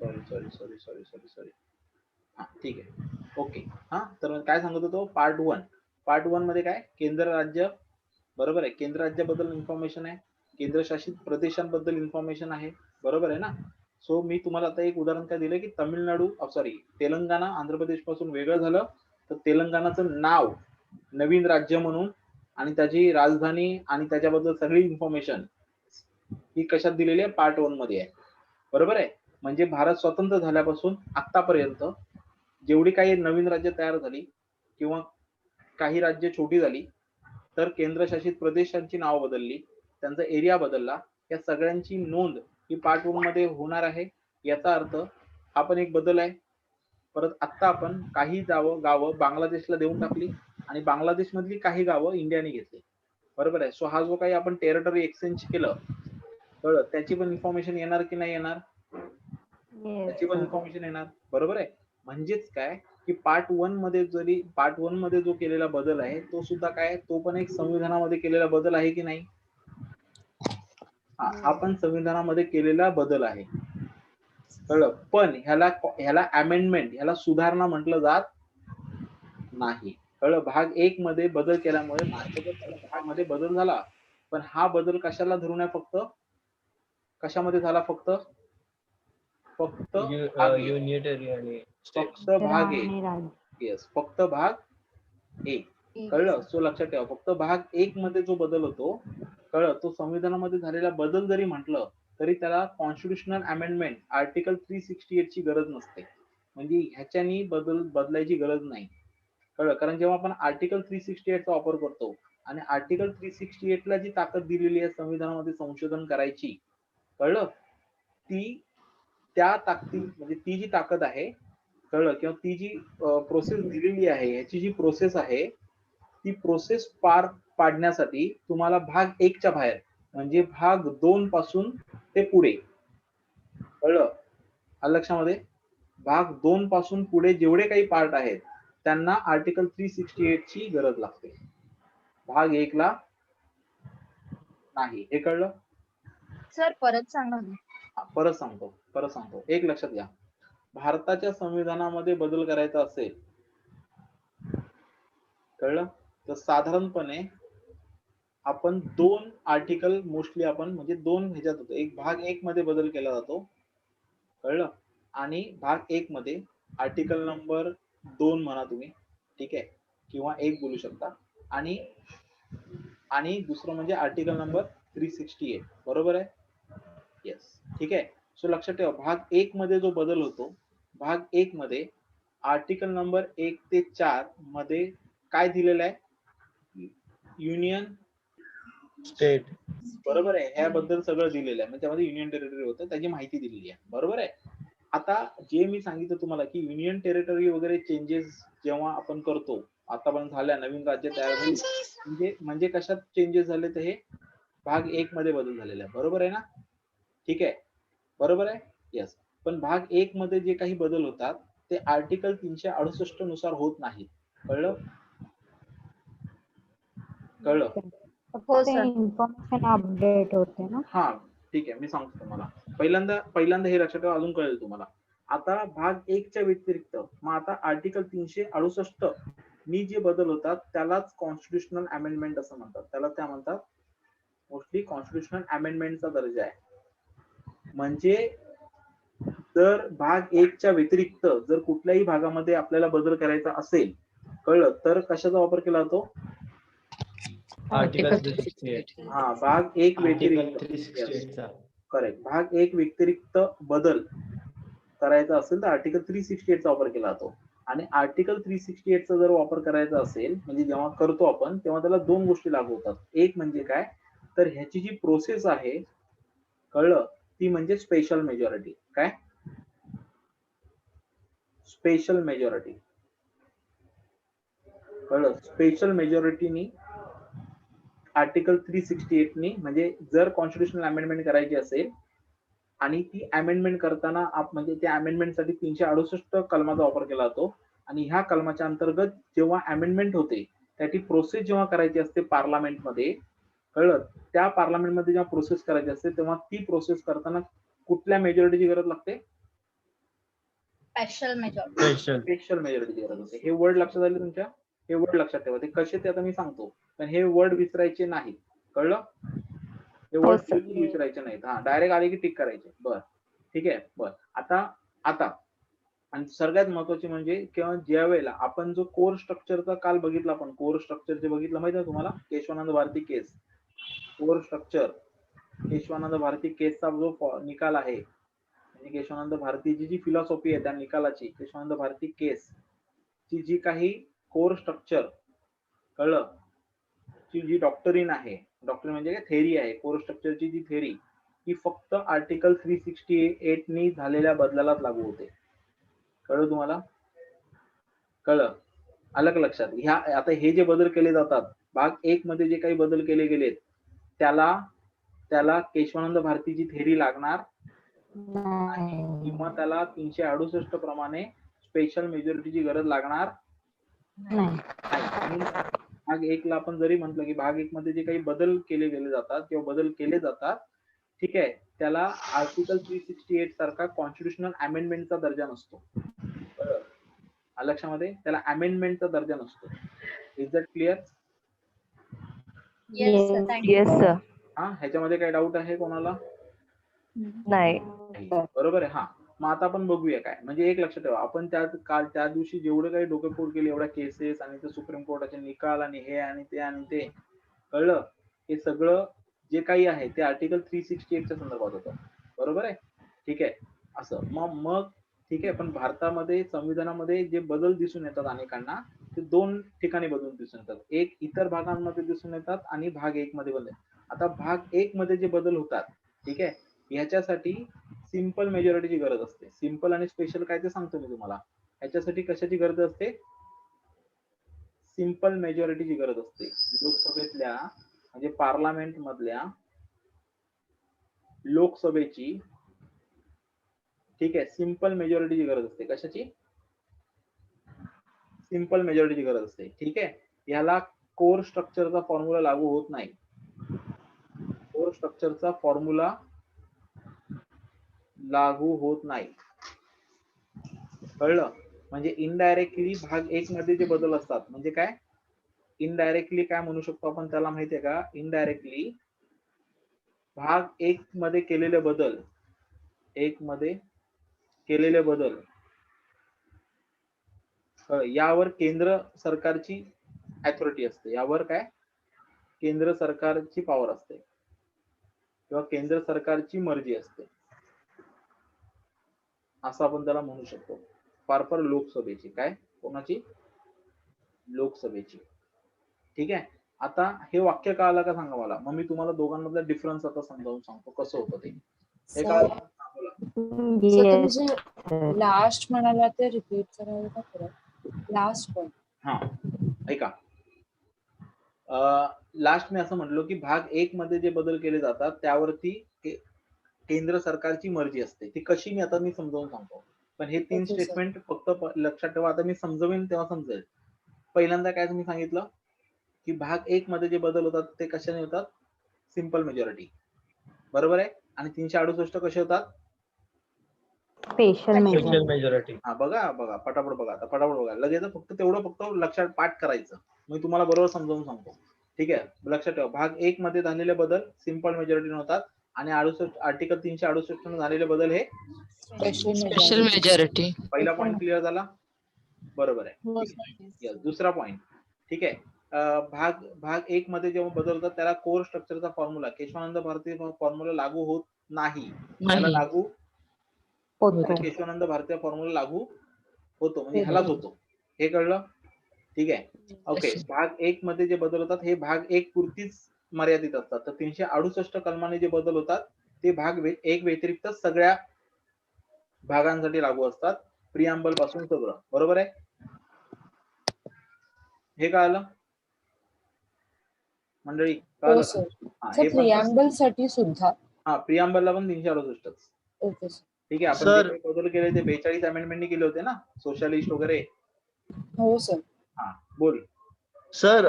Sorry. हा ठीक आहे, ओके. हा तर काय सांगत होतो, पार्ट वन मध्ये काय केंद्र राज्य, बरोबर आहे, केंद्र राज्याबद्दल इन्फॉर्मेशन आहे, केंद्रशासित प्रदेशांबद्दल इन्फॉर्मेशन आहे, बरोबर आहे ना. सो मी तुम्हाला आता एक उदाहरण काय दिलं की तमिळनाडू सॉरी तेलंगणा आंध्र प्रदेश पासून वेगळं झालं, तर तेलंगणाचं नाव नवीन राज्य म्हणून आणि त्याची राजधानी आणि त्याच्याबद्दल सगळी इन्फॉर्मेशन ही कशात दिलेली आहे, पार्ट वन मध्ये आहे, बरोबर आहे. म्हणजे भारत स्वतंत्र झाल्यापासून आतापर्यंत जेवढी काही नवीन राज्य तयार झाली किंवा काही राज्य छोटी झाली, तर केंद्रशासित प्रदेशांची नाव बदलली, त्यांचा एरिया बदलला, या सगळ्यांची नोंद ही पार्ट वन मध्ये होणार आहे. याचा अर्थ हा पण एक बदल आहे. परत आता आपण काही गावं बांगलादेशला देऊन टाकली आणि बांगलादेश मधली काही गावं इंडियाने घेतली, बरोबर आहे. सो हा जो काही आपण टेरिटरी एक्सचेंज केलं, कळलं, त्याची पण इन्फॉर्मेशन येणार की नाही येणार, त्याची पण इन्फॉर्मेशन येणार, बरोबर आहे. म्हणजेच काय की पार्ट वन मध्ये जो केलेला बदल आहे तो सुद्धा काय, तो पण एक संविधानामध्ये केलेला बदल आहे की नाही, हा पण संविधानामध्ये केलेला बदल आहे, कळलं. पण ह्याला अमेंडमेंट, ह्याला सुधारणा म्हटलं जात नाही, कळलं. भाग एक मध्ये बदल केल्यामुळे भाग मध्ये बदल झाला, पण हा बदल कशाला धरून आहे, फक्त कशामध्ये झाला, फक्त युनिटरी आणि फक्त भाग एक, येस, फक्त भाग एक, कळलं. सो लक्षात ठेवा, फक्त भाग एक मध्ये जो बदल होतो, कळलं, तो संविधानामध्ये झालेला बदल जरी म्हटलं तरी त्याला कॉन्स्टिट्युशनल अमेंडमेंट आर्टिकल 368 ची गरज नसते, म्हणजे ह्याच्यानी बदलायची गरज नाही, कळलं. कारण जेव्हा आपण आर्टिकल 368 चा वापर करतो आणि आर्टिकल 368 ला जी ताकद दिलेली आहे संविधानामध्ये संशोधन करायची, कळलं, त्या ताकदी म्हणजे ती जी ताकद आहे, कळलं, किंवा ती जी प्रोसेस दिलेली आहे, याची जी प्रोसेस आहे, ती प्रोसेस पार पाडण्यासाठी तुम्हाला भाग एकच्या बाहेर म्हणजे भाग दोन पासून ते पुढे, कळलं, लक्षामध्ये, भाग दोन पासून पुढे जेवढे काही पार्ट आहेत त्यांना आर्टिकल 368 ची गरज लागते, भाग एक ला नाही. हे कळलं सर? परत सांगा ना. परत सांगतो, एक लक्षात घ्या. भारताच्या संविधानामध्ये बदल करायचा असेल, कळलं, तर साधारणपणे आपण दोन आर्टिकल मोस्टली आपण म्हणजे दोन ह्याच्यात होतो, एक भाग एक मध्ये बदल केला जातो, कळलं, आणि भाग एक मध्ये आर्टिकल नंबर 2 म्हणा तुम्ही, ठीक आहे, किंवा एक बोलू शकता, आणि दुसरं म्हणजे आर्टिकल नंबर 368, बरोबर आहे, येस, ठीक आहे. सो लक्षात ठेवा, भाग एक मध्ये जो बदल होतो, भाग एक मध्ये आर्टिकल नंबर 1 ते 4 मध्ये काय दिलेलं आहे, युनियन स्टेट, बरोबर आहे, ह्याबद्दल सगळं दिलेलं आहे, म्हणजे त्यामध्ये युनियन टेरिटरी होतं, त्याची माहिती दिलेली आहे, बरोबर आहे. आता जे मी सांगितलं तुम्हाला की युनियन टेरिटरी वगैरे चेंजेस जेव्हा आपण करतो, आतापर्यंत झाल्या, नवीन राज्य तयार झाली, म्हणजे कशात चेंजेस झाले, तर हे भाग एक मध्ये बदल झालेला आहे, बरोबर आहे ना, ठीक आहे, बरोबर आहे, येस. पण भाग एक मध्ये जे काही बदल होतात ते आर्टिकल 368 नुसार होत नाही, कळलं. हो सर. इन्फॉर्मेशन अपडेट होते ना. हा ठीक आहे, मी सांगतो तुम्हाला, पहिल्यांदा हे लक्षात ठेवा, अजून कळेल तुम्हाला. आता भाग एकच्या व्यतिरिक्त मग आता आर्टिकल 368 मी जे बदल होतात त्यालाच कॉन्स्टिट्युशनल अमेंडमेंट असं म्हणतात, त्याला त्या म्हणतात मोस्टली कॉन्स्टिट्युशनल अमेंडमेंटचा दर्जा आहे. म्हणजे जर भाग एकच्या व्यतिरिक्त जर कुठल्याही भागामध्ये आपल्याला बदल करायचा असेल, कळलं, तर कशाचा वापर केला जातो, आर्टिकल 368, हा भाग एक व्यतिरिक्त, करेक्ट, भाग एक व्यतिरिक्त बदल करायचा असेल तर आर्टिकल 368 चा वापर केला जातो. आणि आर्टिकल 368 चा जर वापर करायचा असेल म्हणजे जेव्हा करतो आपण तेव्हा त्याला दोन गोष्टी लागू होतात. एक म्हणजे काय, तर ह्याची जी प्रोसेस आहे, कळलं, ती म्हणजे स्पेशल मेजॉरिटी. काय स्पेशल मेजॉरिटी, कळलं, स्पेशल मेजॉरिटीनी आर्टिकल 368 नी, म्हणजे जर कॉन्स्टिट्युशनल अमेंडमेंट करायची असेल आणि ती अमेंडमेंट करताना म्हणजे त्या अमेंडमेंटसाठी 368 कलमाचा वापर केला जातो. आणि ह्या कलमाच्या अंतर्गत जेव्हा अमेंडमेंट होते त्याची प्रोसेस जेव्हा करायची असते पार्लमेंटमध्ये, कळलं, त्या पार्लमेंटमध्ये जेव्हा प्रोसेस करायची असते तेव्हा ती प्रोसेस करताना कुठल्या मेजॉरिटीची गरज लागते, स्पेशल मेजॉरिटी. स्पेशल. स्पेशल मेजॉरिटीची गरज असते. हे वर्ड लक्षात आले तुमच्या? हे वर्ड लक्षात ठेवा. ते कसे ते आता मी सांगतो, पण हे वर्ड विसरायचे नाही. कळलं? हे हो, वर्ड sir. विसरायचे नाहीत. हा, डायरेक्ट आले की टिक करायचे. बर, ठीक आहे. बर, आता आणि सगळ्यात महत्वाची म्हणजे किंवा ज्या वेळेला आपण जो कोर स्ट्रक्चरचा काल बघितला, आपण कोर स्ट्रक्चर जे बघितलं माहिती आहे तुम्हाला, केशवानंद भारती केस, कोर स्ट्रक्चर केशवानंद भारती केसचा जो निकाल आहे, म्हणजे केशवानंद भारतीची जी फिलॉसॉफी आहे त्या निकालाची, केशवानंद भारती केस ची जी काही कोर स्ट्रक्चर, कळलं, ची जी डॉक्टरीन आहे, डॉक्टरीन म्हणजे काय, थेरी आहे, कोर स्ट्रक्चरची जी थेरी ही फक्त आर्टिकल 368 नी झालेल्या बदलालाच लागू होते. कळलं तुम्हाला? कळलं? आलं का लक्षात? ह्या आता हे जे बदल केले जातात, भाग 1 मध्ये जे काही बदल केले गेलेत, त्याला केशवानंद भारतीची थेरी लागणार नाही. किंवा त्याला 368 प्रमाणे स्पेशल मेजॉरिटीची गरज लागणार नाही. नाही. भाग 1 ला आपण जरी म्हटलं की भाग 1 मध्ये जे काही बदल केले गेले जातात किंवा बदल केले जातात, ठीक आहे, त्याला आर्टिकल 368 सारखा कॉन्स्टिट्युशनल अमेंडमेंटचा दर्जा नसतो. लक्षामध्ये, त्याला अमेंडमेंटचा दर्जा नसतो. Is that clear? Yes sir, thank you. Yes sir. हा, ह्याच्यामध्ये काही डाऊट आहे कोणाला? नाही. बरोबर आहे. हा, मग आता आपण बघूया काय, म्हणजे एक लक्षात ठेवा, आपण त्या दिवशी जेवढे काही डोकेफोड केले, एवढ्या केसेस आणि ते सुप्रीम कोर्टाचे निकाल आणि हे आणि ते कळलं, हे सगळं जे काही आहे ते आर्टिकल 368 च्या संदर्भात होतं. बरोबर आहे? ठीक आहे. असं मग ठीक आहे. पण भारतामध्ये संविधानामध्ये जे बदल दिसून येतात अनेकांना, ते 2 ठिकाणी बदल दिसून येतात. एक इतर भागांमध्ये दिसून येतात आणि भाग 1 मध्ये बदल. आता भाग 1 मध्ये जे बदल होतात, ठीक आहे, ह्याच्यासाठी सिंपल मेजॉरिटीची गरज असते. सिंपल आणि स्पेशल काय ते सांगतो मी तुम्हाला. ह्याच्यासाठी कशाची गरज असते? सिंपल मेजॉरिटीची गरज असते. लोकसभेतल्या म्हणजे पार्लमेंट मधल्या लोकसभेची, ठीक आहे, सिंपल मेजॉरिटीची गरज असते. कशाची? सिंपल मेजॉरिटीची गरज असते. ठीक आहे. याला कोर स्ट्रक्चरचा फॉर्म्युला लागू होत नाही. कोर स्ट्रक्चरचा फॉर्म्युला लागू होत नाही. कळलं? म्हणजे इनडायरेक्टली भाग 1 मध्ये जे बदल असतात, म्हणजे काय, इनडायरेक्टली काय म्हणू शकतो आपण त्याला माहितीये का? इनडायरेक्टली भाग 1 मध्ये केलेले बदल, 1 मध्ये केलेले बदल, यावर केंद्र सरकारची अथॉरिटी असते. यावर काय, केंद्र सरकारची पॉवर असते किंवा केंद्र सरकारची मर्जी असते, असं आपण त्याला म्हणू शकतो. फार लोकसभेची. काय? कोणाची? लोकसभेची. ठीक आहे. आता हे वाक्य कळालं का सांगा मला, मग मी तुम्हाला दोघांमधला डिफरन्स आता समजावून सांगतो कसं होतं ते. हे कळालं? Yes. लास्ट म्हणाला ते रिपीट करायला का परत? लास्ट पण. हा, ऐका, लास्ट मी असं म्हटलो की भाग 1 मध्ये जे बदल केले जातात त्यावरती केंद्र सरकारची मर्जी असते. ती कशी मी समजावून सांगतो. पण हे 3 Okay, sir. स्टेटमेंट फक्त लक्षात ठेवा. आता मी समजवेन तेव्हा समजेल. पहिल्यांदा काय तुम्ही सांगितलं की भाग 1 मध्ये जे बदल होतात ते कशाने होतात? Simple majority. बरोबर आहे. आणि 368 कसे होतात? Special special majority. हा, बघा पटापट बघा. आता पटापट बघा. लगेच फक्त तेवढं लक्षात पाठ करायचं. मी तुम्हाला बरोबर समजावून सांगतो. ठीक आहे. लक्षात ठेवा, भाग 1 मध्ये झालेले बदल सिंपल मेजॉरिटीने होतात आणि आर्टिकल 368 झालेले बदल हे स्पेशल मेजॉरिटी. पहिला पॉइंट क्लिअर झाला. बरोबर आहे. हो ठीक आहे. सर. Yes, दुसरा पॉइंट. ठीक आहे. भाग 1 मध्ये जेव्हा बदल होतात त्याला कोर स्ट्रक्चरचा फॉर्म्युला, केशवानंद भारती फॉर्म्युला लागू होत नाही. त्याला लागू होतो. केशवानंद भारती फॉर्म्युला लागू होतो, म्हणजे ह्यालाच होतो. हे कळलं? ठीक आहे. ओके. भाग 1 मध्ये जे बदल होतात हे भाग 1 पुरतीच मर्यादित असतात. तर 368 कलमाने जे बदल होतात ते भाग 1 व्यतिरिक्त सगळ्या भागांसाठी लागू असतात. प्रिअम्बल पासून सगळं. बरोबर आहे? हे कळलं मंडळी? हो कळलं? सर. हा, सर हे पण प्रिअम्बल साठी सुद्धा. हा, प्रिअम्बलला पण 368च. Okay sir. ठीक आहे. आपण Sir. जे काही बदल केले ते 42 अमेंडमेंटनी केले होते ना, सोशलिस्ट वगैरे. हो सर. हा, बोल. सर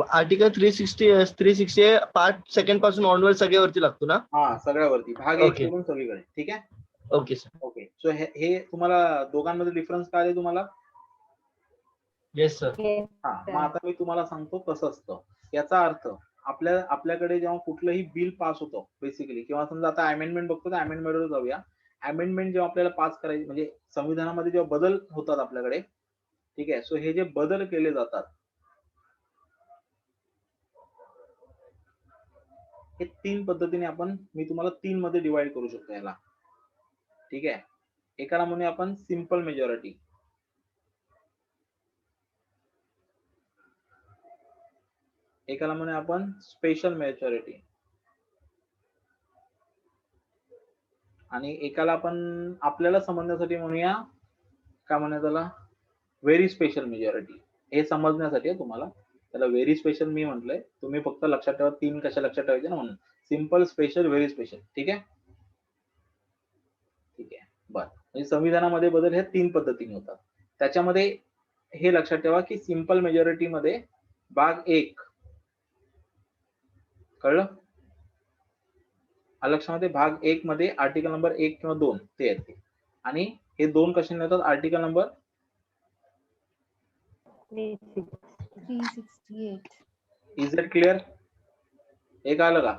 आर्टिकल 360 पार्ट 2 पासून ऑनवर्ड सगळ्यावरती लागतो ना? हा, सगळ्यावरती भाग 1 Okay. सोडून सगळीकडे. ठीक आहे. Okay sir. ओके. सो हे तुम्हाला दोघांमध्ये डिफरन्स काय आहे तुम्हाला? Yes sir. हा, मग आता मी तुम्हाला सांगतो कसं असतं. याचा अर्थ आपल्याकडे जेव्हा कुठलंही बिल पास होतं बेसिकली, किंवा समजा आता अमेंडमेंट बघतो तर अमेंडमेंटवर जाऊया. अमेंडमेंट जेव्हा आपल्याला पास करायची म्हणजे संविधानामध्ये जेव्हा बदल होतात आपल्याकडे, ठीक आहे. सो हे जे बदल केले जातात हे 3 पद्धतीने मी तुम्हाला 3 मध्ये डिवाइड करू शकतो याला. ठीक आहे. एकाला म्हणूया आपण सिंपल मेजॉरिटी, एकाला म्हणूया आपण स्पेशल मेजॉरिटी, आणि एकाला आपण आपल्याला समजण्यासाठी म्हणूया काय म्हणूया त्याला, व्हेरी स्पेशल मेजॉरिटी. हे समजण्यासाठी आहे तुम्हाला, त्याला व्हेरी स्पेशल मी म्हटलंय, तुम्ही फक्त लक्षात ठेवा 3 कशा लक्षात ठेवायचे ना म्हणून. Simple, special, very special. ठीक आहे. ठीक आहे. बरं, म्हणजे संविधानामध्ये बदल हे 3 पद्धतीने होतात. त्याच्यामध्ये हे लक्षात ठेवा की सिंपल मेजॉरिटी मध्ये भाग 1 कळलं? लक्षामध्ये भाग 1 मध्ये आर्टिकल नंबर 1 किंवा 2 ते येते, आणि हे 2 कशाने येतात? Article number 368. Is it clear? एक आलं का?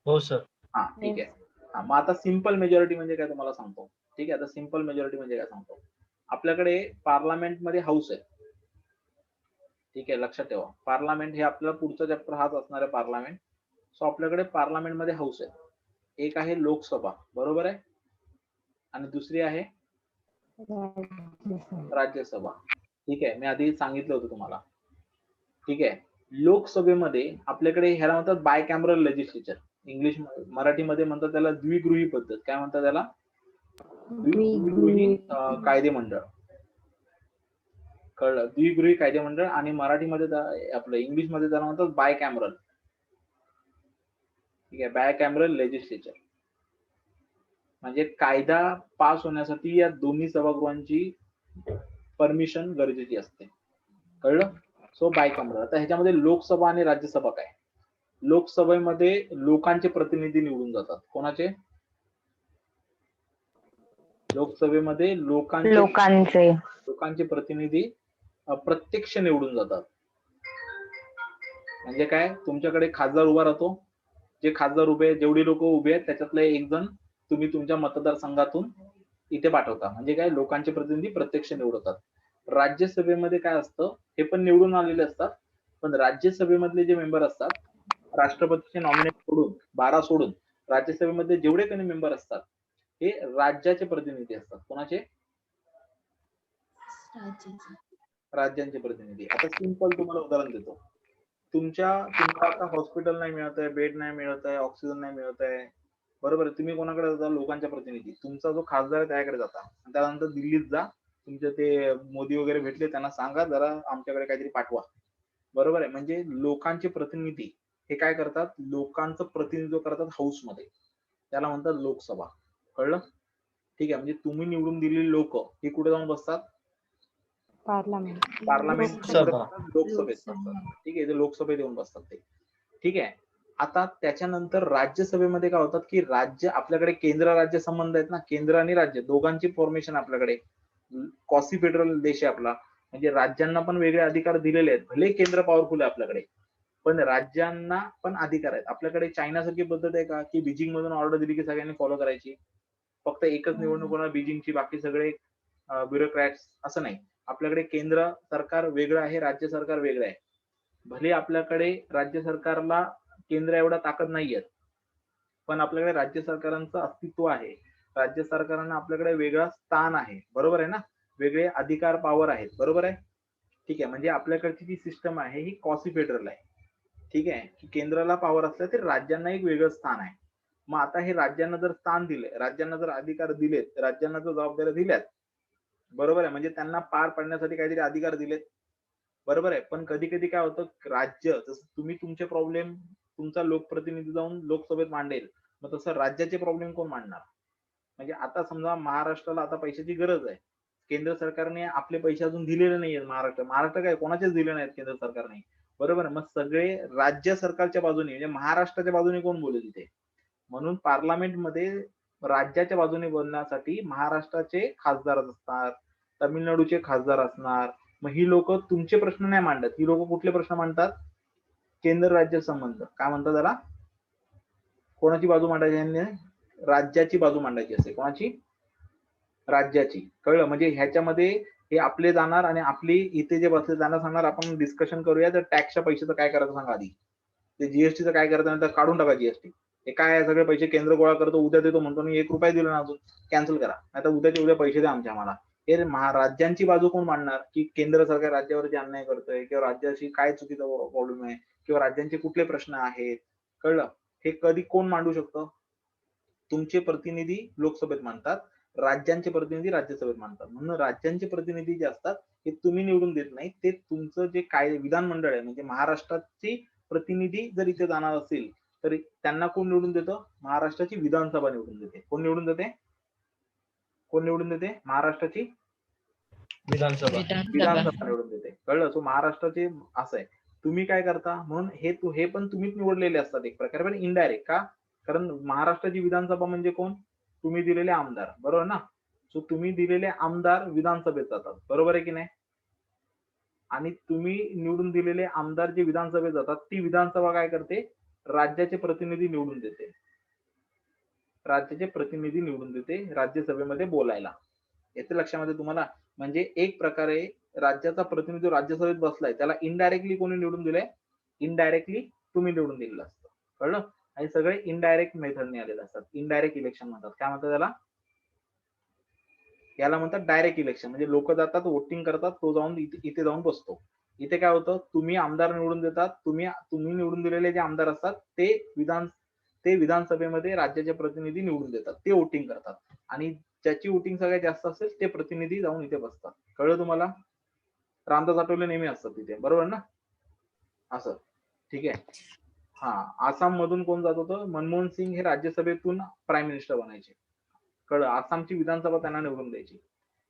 हो सर. हा, ठीक आहे. हा, मग आता सिंपल मेजॉरिटी म्हणजे काय तुम्हाला सांगतो. ठीक आहे. आता सिंपल मेजॉरिटी म्हणजे काय सांगतो. आपल्याकडे पार्लमेंट मध्ये हाऊस आहे. ठीक आहे, लक्षात ठेवा. पार्लमेंट हे आपल्याला पुढचा चॅप्टर हाच असणार आहे, पार्लमेंट. सो आपल्याकडे पार्लमेंट मध्ये हाऊस आहे. एक आहे लोकसभा, बरोबर आहे, आणि दुसरी आहे राज्यसभा. ठीक आहे, मी आधी सांगितलं होतं तुम्हाला. ठीक आहे. लोकसभेमध्ये आपल्याकडे ह्याला म्हणतात बायकॅमरल लेजिस्लेचर. इंग्लिश मराठीमध्ये म्हणतात त्याला द्विगृही पद्धत. काय म्हणतात त्याला? द्विगृही कायदेमंडळ. कळलं? द्विगृही कायदेमंडळ. आणि मराठीमध्ये आपलं इंग्लिश मध्ये त्याला म्हणतात बायकॅमरल. ठीक आहे, बायकॅमरल लेजिस्लेचर. म्हणजे कायदा पास होण्यासाठी या दोन्ही सभागृहांची परमिशन गरजेची असते. कळलं? सो बायकॅमरल. आता ह्याच्यामध्ये लोकसभा आणि राज्यसभा काय? लोकसभेमध्ये लोकांचे प्रतिनिधी निवडून जातात. कोणाचे? लोकसभेमध्ये लोकांचे प्रतिनिधी प्रत्यक्ष निवडून जातात. म्हणजे काय? तुमच्याकडे खासदार उभा राहतो. जे खासदार उभे आहेत, जेवढी लोक उभे आहेत त्याच्यातले एक जण तुम्ही तुमच्या मतदारसंघातून इथे पाठवता. म्हणजे काय? लोकांचे प्रतिनिधी प्रत्यक्ष निवडतात. राज्यसभेमध्ये काय असतं? हे पण निवडून आलेले असतात, पण राज्यसभेमधले जे मेंबर असतात, राष्ट्रपतीचे नॉमिनेट सोडून 12 सोडून राज्यसभेमध्ये जेवढे काही मेंबर असतात हे राज्याचे प्रतिनिधी असतात. कोणाचे? राज्यांचे प्रतिनिधी. आता सिंपल तुम्हाला उदाहरण देतो. तुम्हाला आता हॉस्पिटल नाही मिळत आहे, बेड नाही मिळत आहे, ऑक्सिजन नाही मिळत आहे, बरोबर. तुम्ही कोणाकडे जाता? लोकांच्या प्रतिनिधी. तुमचा जो खासदार आहे त्याकडे जाता. त्यानंतर दिल्लीत जा, तुमचे ते मोदी वगैरे भेटले, त्यांना सांगा जरा आमच्याकडे काहीतरी पाठवा, बरोबर आहे. म्हणजे लोकांचे प्रतिनिधी हे काय करतात? लोकांचं प्रतिनिधित्व करतात हाऊस मध्ये. त्याला म्हणतात लोकसभा. कळलं? ठीक आहे. म्हणजे तुम्ही निवडून दिलेली लोक ही कुठे जाऊन बसतात? पार्लमेंट. लोकसभेत बसतात. ठीक आहे, ते लोकसभेत येऊन बसतात ते. ठीक आहे. आता त्याच्यानंतर राज्यसभेमध्ये काय होतात की आपल्याकडे केंद्र राज्य संबंध आहेत ना, केंद्र आणि राज्य दोघांची फॉर्मेशन आपल्याकडे. कॉसी फेडरल देश आहे आपला, म्हणजे राज्यांना पण वेगळे अधिकार दिलेले आहेत. भले केंद्र पॉवरफुल आहे आपल्याकडे, पण राज्यांना पण अधिकार आहेत. आपल्याकडे चायनासारखी पद्धत आहे का की बीजिंग मधून ऑर्डर दिली की सगळ्यांनी फॉलो करायची? फक्त एकच निवडणूक होणार बीजिंगची, बाकी सगळे ब्युरोक्रॅट्स, असं नाही. आपल्याकडे केंद्र सरकार वेगळं आहे, राज्य सरकार वेगळं आहे. भले आपल्याकडे राज्य सरकारला केंद्र एवढा ताकद नाहीये, पण आपल्याकडे राज्य सरकारांचं अस्तित्व आहे. राज्य सरकारांना आपल्याकडे वेगळा स्थान आहे, बरोबर आहे ना. वेगळे अधिकार, पॉवर आहेत, बरोबर आहे. ठीक आहे. म्हणजे आपल्याकडची जी सिस्टम आहे ही कॉसी फेडरल आहे. ठीक आहे, की केंद्राला पॉवर असलं तर राज्यांना एक वेगळं स्थान आहे. मग आता हे राज्यांना जर स्थान दिले, राज्यांना जर अधिकार दिलेत, राज्यांना जर जबाबदाऱ्या दिल्यात, बरोबर आहे, म्हणजे त्यांना पार पाडण्यासाठी काहीतरी अधिकार दिलेत, बरोबर आहे. पण कधी कधी काय होतं, राज्य जसं तुम्ही तुमचे प्रॉब्लेम तुमचा लोकप्रतिनिधी जाऊन लोकसभेत मांडेल, मग तसं राज्याचे प्रॉब्लेम कोण मांडणार? म्हणजे आता समजा महाराष्ट्राला आता पैशाची गरज आहे, केंद्र सरकारने आपले पैसे अजून दिलेले नाहीये. महाराष्ट्र काय कोणाचेच दिले नाहीत केंद्र सरकारने, बरोबर. मग सगळे राज्य सरकारच्या बाजूने म्हणजे महाराष्ट्राच्या बाजूने कोण बोलेल तिथे? म्हणून पार्लमेंटमध्ये राज्याच्या बाजूने बोलण्यासाठी महाराष्ट्राचे खासदार असतात, तामिळनाडूचे खासदार असणार. मग ही लोक तुमचे प्रश्न नाही मांडत, ही लोक कुठले प्रश्न मांडतात? केंद्र राज्य संबंध. काय म्हणतात त्याला? कोणाची बाजू मांडायची? यांनी राज्याची बाजू मांडायची असते. कोणाची? राज्याची. कळलं? म्हणजे ह्याच्यामध्ये हे आपले जाणार आणि आपली इथे जे बसले जाणार सांगणार. आपण डिस्कशन करूया. तर टॅक्सच्या पैशाचं काय करायचं सांगा आधी. ते जीएसटीचं काय करायचं, तर काढून टाका जीएसटी. हे काय आहे, सगळे पैसे केंद्र गोळा करतो, उद्या देतो म्हणतो आणि 1 रुपया दिला ना अजून, कॅन्सल करा, नाही तर उद्याचे उद्या पैसे द्या आम्हाला. हे राज्यांची बाजू कोण मांडणार? की केंद्र सरकार राज्यावर जे अन्याय करतोय किंवा राज्याशी काय चुकीचा प्रॉब्लेम आहे किंवा राज्यांचे कुठले प्रश्न आहेत. कळलं? हे कधी कोण मांडू शकतं? तुमचे प्रतिनिधी लोकसभेत मांडतात, राज्यांचे प्रतिनिधी राज्यसभेत मांडतात. म्हणून राज्यांचे प्रतिनिधी जे असतात हे तुम्ही निवडून देत नाही, ते तुमचं जे काय विधानमंडळ आहे, म्हणजे महाराष्ट्राची प्रतिनिधी जर इथे जाणार असेल तर त्यांना कोण निवडून देतं? महाराष्ट्राची विधानसभा निवडून देते. कोण निवडून देते? कोण निवडून देते? महाराष्ट्राची विधानसभा. विधानसभा निवडून देते. कळलं? सो महाराष्ट्राचे असं आहे. तुम्ही काय करता? म्हणून हे पण तुम्हीच निवडलेले असतात एक प्रकारे, पण इनडायरेक्ट. का? कारण महाराष्ट्राची विधानसभा म्हणजे कोण? तुम्ही दिलेले आमदार, बरोबर ना? सो तुम्ही दिलेले आमदार विधानसभेत जातात, बरोबर आहे की नाही? आणि तुम्ही निवडून दिलेले आमदार जे विधानसभेत जातात, ती विधानसभा काय करते? राज्याचे प्रतिनिधी निवडून देते. राज्याचे प्रतिनिधी निवडून देते राज्यसभेमध्ये बोलायला. येते लक्षामध्ये तुम्हाला? म्हणजे एक प्रकारे राज्याचा प्रतिनिधी राज्यसभेत बसलाय, त्याला इनडायरेक्टली कोणी निवडून दिलंय? इनडायरेक्टली तुम्ही निवडून दिलेलं असतं. कळलं? आणि सगळे इनडायरेक्ट मेथडने आलेले असतात. इनडायरेक्ट इलेक्शन म्हणतात. काय म्हणतात त्याला? याला म्हणतात डायरेक्ट इलेक्शन. म्हणजे लोक जातात, वोटिंग करतात, तो जाऊन इथे जाऊन बसतो. इथे काय होतं? तुम्ही आमदार निवडून देतात, तुम्ही निवडून दिलेले जे आमदार असतात ते विधानसभेमध्ये राज्याचे प्रतिनिधी निवडून देतात, ते वोटिंग करतात आणि ज्याची वोटिंग सगळ्यात जास्त असेल ते प्रतिनिधी जाऊन इथे बसतात. कळलं तुम्हाला? रामदास आठवले नेहमी असतात तिथे, बरोबर ना? असं. ठीक आहे. हा, आसाम मधून कोण जात होतं? मनमोहन सिंग हे राज्यसभेतून प्राईम मिनिस्टर बनायचे. कळलं? आसामची विधानसभा त्यांना निवडून द्यायची.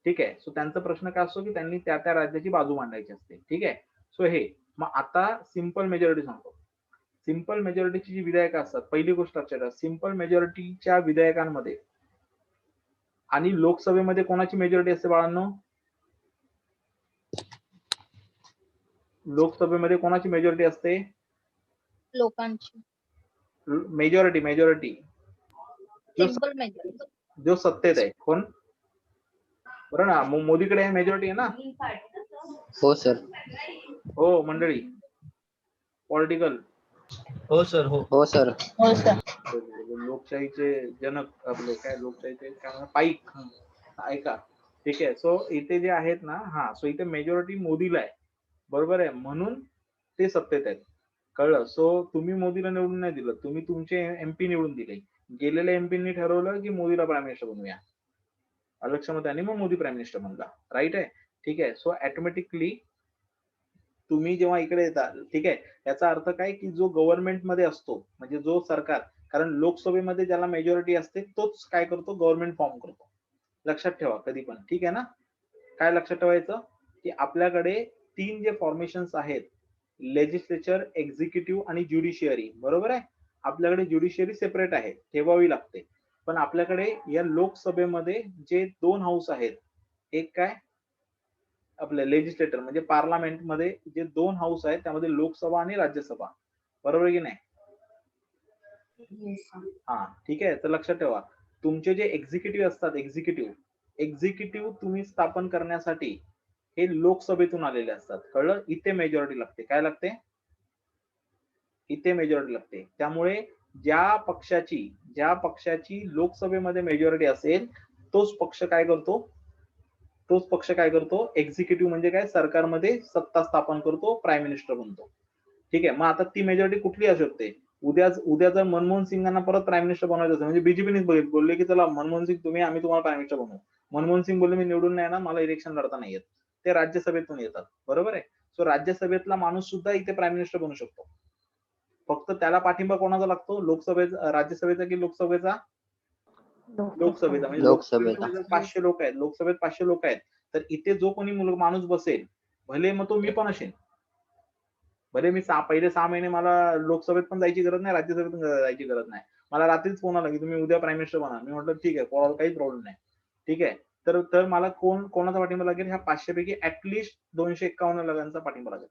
ठीक आहे. सो त्यांचा प्रश्न काय असतो की त्यांनी त्या त्या राज्याची बाजू मांडायची असते. ठीक आहे. सो हे मग आता सिंपल मेजॉरिटी सांगतो. सिंपल मेजॉरिटीची जी विधेयक असतात, पहिली गोष्ट लक्षात ठेवा, सिंपल मेजॉरिटीच्या विधेयकांमध्ये आणि लोकसभेमध्ये कोणाची मेजॉरिटी असते बाळांनो? लोकसभेमध्ये कोणाची मेजॉरिटी असते? लोकांची. Majority simple majority. जो सत्तेत आहे. कोण? बरं ना? मोदीकडे मेजॉरिटी आहे ना? हो सर. हो मंडळी, पॉलिटिकल. हो सर. हो. हो सर. हो सर. लोकशाहीचे जनक आपले काय, लोकशाहीचे काय पाईक. ऐका. ठीक आहे. सो इथे जे आहेत ना, हा, सो इथे मेजॉरिटी मोदीला आहे, बरोबर आहे, म्हणून ते सत्तेत आहेत. कळलं? सो तुम्ही मोदीला निवडून नाही दिलं, तुम्ही तुमचे एमपी निवडून दिले. गेलेल्या एमपीनी ठरवलं की मोदीला प्राईम मिनिस्टर बनवूया, लक्षामध्ये, आणि मग मोदी प्राईम मिनिस्टर बनला. राईट आहे? ठीक आहे. सो ऑटोमॅटिकली तुम्ही जेव्हा इकडे येता, ठीक आहे, याचा अर्थ काय की जो गव्हर्नमेंट मध्ये असतो, म्हणजे जो सरकार, कारण लोकसभेमध्ये ज्याला मेजॉरिटी असते तोच काय करतो? गव्हर्नमेंट फॉर्म करतो. लक्षात ठेवा कधी पण. ठीक आहे ना? काय लक्षात ठेवायचं की आपल्याकडे 3 जे फॉर्मेशन्स आहेत, लेजिस्लेचर, एक्झिक्युटिव्ह आणि ज्युडिशियरी, बरोबर आहे? आपल्याकडे ज्युडिशियरी सेपरेट आहे, ठेवावी लागते. पण आपल्याकडे या लोकसभेमध्ये जे 2 हाऊस आहेत, एक काय आपलं लेजिस्लेटर म्हणजे पार्लमेंट मध्ये जे 2 हाऊस आहेत त्यामध्ये लोकसभा आणि राज्यसभा, बरोबर की नाही? हा, ठीक आहे. तर लक्षात ठेवा, तुमचे जे एक्झिक्युटिव्ह असतात, एक्झिक्युटिव्ह तुम्ही स्थापन करण्यासाठी हे लोकसभेतून आलेले असतात. कळलं? इथे मेजॉरिटी लागते. काय लागते? इथे मेजॉरिटी लागते. त्यामुळे ज्या पक्षाची लोकसभेमध्ये मेजॉरिटी असेल तोच पक्ष काय करतो? एक्झिक्युटिव्ह म्हणजे काय? सरकारमध्ये सत्ता स्थापन करतो, प्राईम मिनिस्टर बनतो. ठीक आहे. मग आता ती मेजॉरिटी कुठली असू शकते? उद्या जर मनमोहन सिंगांना परत प्राईम मिनिस्टर बनवायचं असेल, म्हणजे बीजेपीनेच बोलले की चला मनमोहन सिंग आम्ही तुम्हाला प्राईम मिनिस्टर बनवू. मनमोहन सिंग बोलले मी निवडून नाही येणार, मला इलेक्शन लढता नाही येत. ते राज्यसभेतून येतात, बरोबर आहे? सो राज्यसभेतला माणूस सुद्धा इथे प्राईम मिनिस्टर बनू शकतो. फक्त त्याला पाठिंबा कोणाचा लागतो? राज्यसभेचा की लोकसभेचा? लोकसभेचा. म्हणजे लोकसभेत 500 लोक आहेत, लोकसभेत 500 लोक आहेत, तर इथे जो कोणी माणूस बसेल, भले मग तो मी पण असेल, भले मी पहिले 6 महिने मला लोकसभेत पण जायची गरज नाही, राज्यसभेत पण जायची गरज नाही, मला रात्रीच फोन आला की तुम्ही उद्या प्राईम मिनिस्टर बना. मी म्हटलं ठीक आहे, काही प्रॉब्लेम नाही. ठीक आहे. तर मला कोणाचा पाठिंबा लागेल? ह्या 500 पैकी ऍटलिस्ट 251 लोकांचा पाठिंबा लागेल.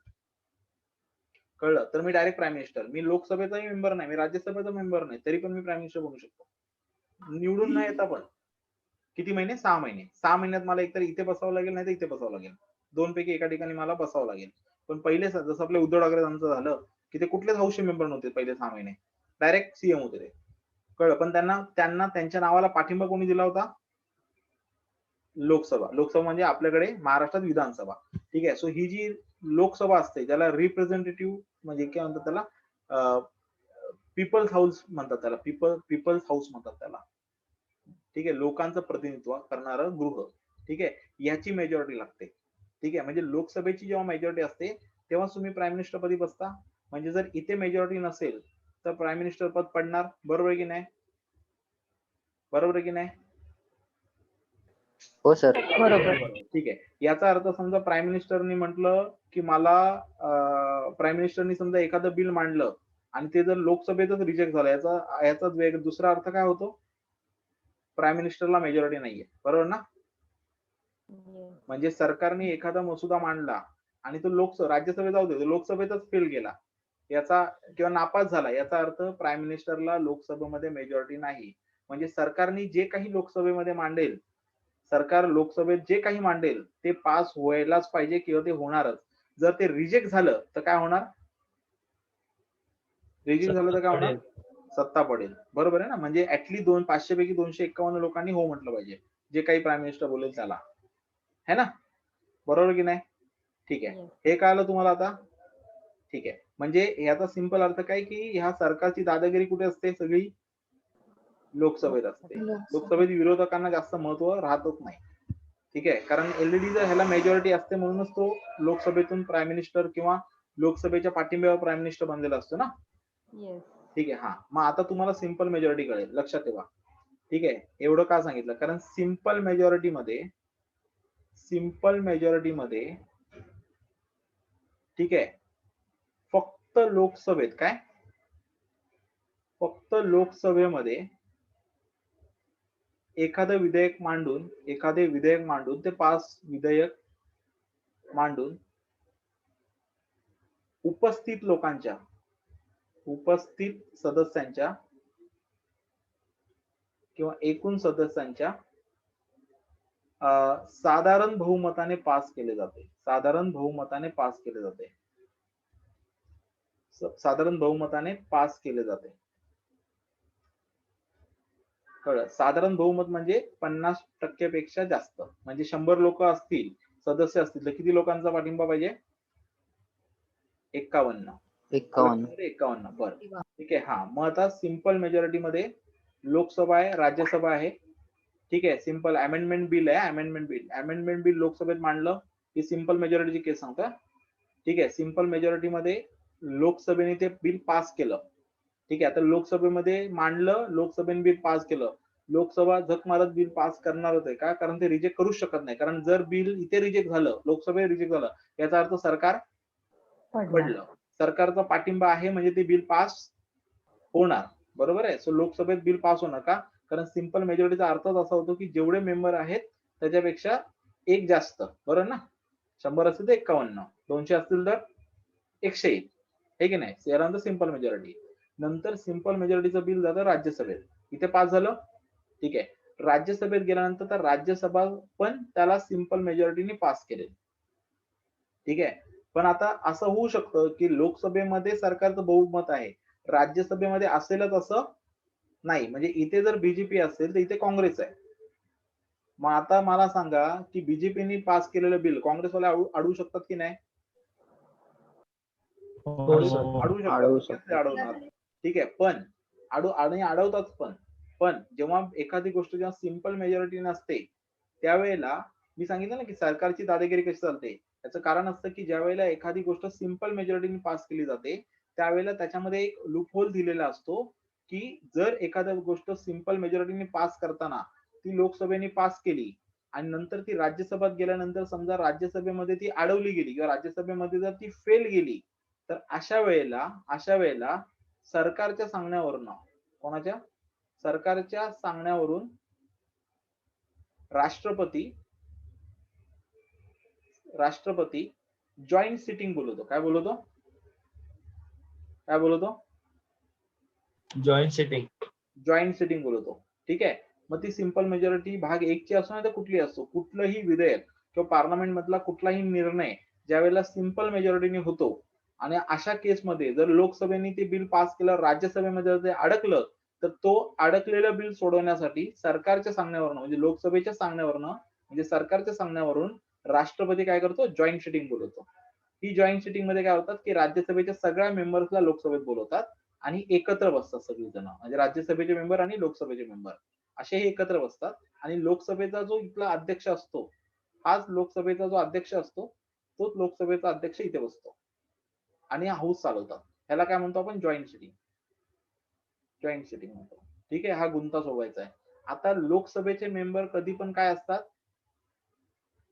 कळलं? तर मी डायरेक्ट प्राईम मिनिस्टर. मी लोकसभेचाही मेंबर नाही, मी राज्यसभेचा मेंबर नाही, तरी पण मी प्राईम मिनिस्टर बनू शकतो. निवडून नाही येता पण. किती महिने? 6 महिने. 6 महिन्यात मला एकतर इथे बसावं लागेल, नाही तर इथे बसावं लागेल. 2 पैकी एका ठिकाणी मला बसावं लागेल. पण पहिले जसं आपल्या उद्धव ठाकरेंचं झालं की ते कुठलेच हाऊसचे मेंबर नव्हते पहिले 6 महिने. डायरेक्ट सीएम होते ते. कळलं? पण त्यांना त्यांच्या नावाला पाठिंबा कोणी दिला होता? लोकसभा. लोकसभा म्हणजे आपल्याकडे महाराष्ट्रात विधानसभा. ठीक आहे. सो ही जी लोकसभा असते ज्याला रिप्रेझेंटेटिव्ह म्हणजे काय म्हणतात त्याला, पीपल्स हाऊस म्हणतात त्याला. पीपल्स हाऊस म्हणतात त्याला. ठीक आहे. लोकांचं प्रतिनिधित्व करणारं गृह. ठीक आहे. याची मेजॉरिटी लागते. ठीक आहे. म्हणजे लोकसभेची जेव्हा मेजॉरिटी असते तेव्हा तुम्ही प्राईम मिनिस्टर पदी बसता. म्हणजे जर इथे मेजॉरिटी नसेल तर प्राईम मिनिस्टर पद पडणार. बरोबर आहे की नाही? बरोबर आहे की नाही? हो सर. बरोबर. ठीक आहे. याचा अर्थ समजा प्राईम मिनिस्टरनी म्हटलं की मला प्राईम मिनिस्टरनी समजा एखादं बिल मांडलं आणि ते जर लोकसभेतच रिजेक्ट झालं, याचा दुसरा अर्थ काय होतो? प्राईम मिनिस्टरला मेजॉरिटी नाहीये. बरोबर ना? म्हणजे सरकारने एखादा मसुदा मांडला आणि तो राज्यसभेत जाऊ दे, लोकसभेतच फेल गेला याचा किंवा नापास झाला, याचा अर्थ प्राईम मिनिस्टरला लोकसभेमध्ये मेजॉरिटी नाही. म्हणजे सरकारने जे काही लोकसभेमध्ये मांडेल, सरकार लोकसभेत जे काही मांडेल ते पास व्हायलाच पाहिजे किंवा ते होणारच. जर ते रिजेक्ट झालं तर काय होणार? रिजेक्ट झालं तर काय होणार? सत्ता पडेल. बरोबर आहे ना? म्हणजे ऍटलीस्ट 500 पैकी 251 लोकांनी हो म्हटलं पाहिजे, जे काही प्राईम मिनिस्टर बोलेल त्याला. है ना? बरोबर की नाही? ठीक आहे. हे कळलं तुम्हाला आता? ठीक आहे. म्हणजे याचा सिंपल अर्थ काय की ह्या सरकारची दादागिरी कुठे असते? सगळी लोकसभेत असते. लोकसभेत विरोधकांना जास्त महत्व राहतच नाही. ठीक आहे. कारण एलईडी जर ह्याला मेजॉरिटी असते म्हणूनच तो लोकसभेतून प्राईम मिनिस्टर किंवा लोकसभेच्या पाठिंब्यावर प्राईम मिनिस्टर बनलेला असतो ना. ठीक आहे. हा, मग आता तुम्हाला सिंपल मेजॉरिटी कळेल. लक्षात ठेवा. ठीक आहे. एवढं का सांगितलं? कारण सिंपल मेजॉरिटी मध्ये ठीक आहे, फक्त लोकसभेमध्ये एखादे विधेयक मांडून ते पास विधेयक मांडून उपस्थित सदस्यांच्या किंवा एकूण सदस्यांच्या साधारण बहुमताने पास केले जाते. साधारण बहुमताने पास केले जाते. कळलं? साधारण बहुमत म्हणजे 50% पेक्षा जास्त. म्हणजे 100 लोक असतील, सदस्य असतील तर किती लोकांचा पाठिंबा पाहिजे? 51. 51. बरं. ठीक आहे. हा, मग आता सिंपल मेजॉरिटी मध्ये लोकसभा आहे, राज्यसभा आहे. ठीक आहे. सिंपल अमेंडमेंट बिल आहे. अमेंडमेंट बिल लोकसभेत मांडलं की सिंपल मेजॉरिटीची केस सांगतो. ठीक आहे. सिंपल मेजॉरिटी मध्ये लोकसभेने ते बिल पास केलं. ठीक आहे. आता लोकसभेमध्ये मांडलं, लोकसभेने बिल पास केलं. लोकसभा झक मारत बिल पास करणार होते का? कारण ते रिजेक्ट करूच शकत नाही. कारण जर बिल इथे रिजेक्ट झालं, लोकसभेत रिजेक्ट झालं, याचा अर्थ सरकार पडलं. सरकारचा पाठिंबा आहे म्हणजे ते बिल पास होणार. बरोबर आहे. सो लोकसभेत बिल पास होणार का? कारण सिंपल मेजॉरिटीचा अर्थच असा होतो की जेवढे मेंबर आहेत त्याच्यापेक्षा एक जास्त. बरोबर ना? 100 असतील तर 51, 200 असतील तर 101. हे की नाही? यानंतर सिंपल मेजॉरिटी. नंतर सिंपल मेजॉरिटीचं बिल जातं राज्यसभेत. इथे पास झालं. ठीक आहे. राज्यसभेत गेल्यानंतर तर राज्यसभा पण त्याला सिंपल मेजॉरिटीने पास केले. ठीक आहे. पण आता असं होऊ शकतं की लोकसभेमध्ये सरकारचं बहुमत आहे, राज्यसभेमध्ये असेलच असं नाही. म्हणजे इथे जर बीजेपी असेल तर इथे काँग्रेस आहे. मग आता मला सांगा की बीजेपीने पास केलेलं बिल काँग्रेसवाले अडवू शकतात की नाही? अडवू शकतात. अडवणार. ठीक आहे. पण अडवतात पण जेव्हा एखादी गोष्ट जेव्हा सिंपल मेजॉरिटी नसते त्यावेळेला मी सांगितलं ना की सरकारची दादागिरी कशी चालते. त्याचं कारण असतं की ज्या वेळेला एखादी गोष्ट सिंपल मेजॉरिटीने पास केली जाते त्यावेळेला त्याच्यामध्ये एक लूप होल दिलेला असतो की जर एखादी गोष्ट सिंपल मेजॉरिटीने पास करताना ती लोकसभेने पास केली आणि नंतर ती राज्यसभेत गेल्यानंतर समजा राज्यसभेमध्ये ती अडवली गेली किंवा राज्यसभेमध्ये जर ती फेल गेली तर अशा वेळेला सरकारच्या सांगण्यावरनं कोणाच्या? सरकारच्या सांगण्यावरून राष्ट्रपती जॉईंट सिटिंग बोलवतो. काय बोलवतो? काय बोलवतो? Joint sitting. जॉईंट सिटिंग बोलवतो. ठीक आहे. मग ती सिंपल मेजॉरिटी भाग 1 ची असो नाही तर कुठली असो, कुठलंही विधेयक किंवा पार्लमेंट मधला कुठलाही निर्णय ज्या वेळेला सिंपल मेजॉरिटीने होतो आणि अशा केसमध्ये जर लोकसभेने ते बिल पास केलं, राज्यसभेमध्ये जर ते अडकलं, तर तो अडकलेलं बिल सोडवण्यासाठी सरकारच्या सांगण्यावरून म्हणजे लोकसभेच्या सांगण्यावरून म्हणजे सरकारच्या सांगण्यावरून राष्ट्रपती काय करतो? जॉईंट सिटिंग बोलवतो. ही जॉईंट सिटिंग मध्ये काय होतात की राज्यसभेच्या सगळ्या मेंबर्सला लोकसभेत बोलवतात आणि एकत्र बसतात सगळी जण, म्हणजे राज्यसभेचे मेंबर आणि लोकसभेचे मेंबर असे हे एकत्र बसतात आणि लोकसभेचा जो इथला अध्यक्ष असतो, हाच लोकसभेचा जो अध्यक्ष असतो तोच लोकसभेचा अध्यक्ष इथे बसतो आणि हाऊस चालवतात. ह्याला काय म्हणतो आपण? Joint sitting. जॉईंट सिटिंग म्हणतो. ठीक आहे. हा गुंता सोडवायचा आहे. आता लोकसभेचे मेंबर कधी पण काय असतात?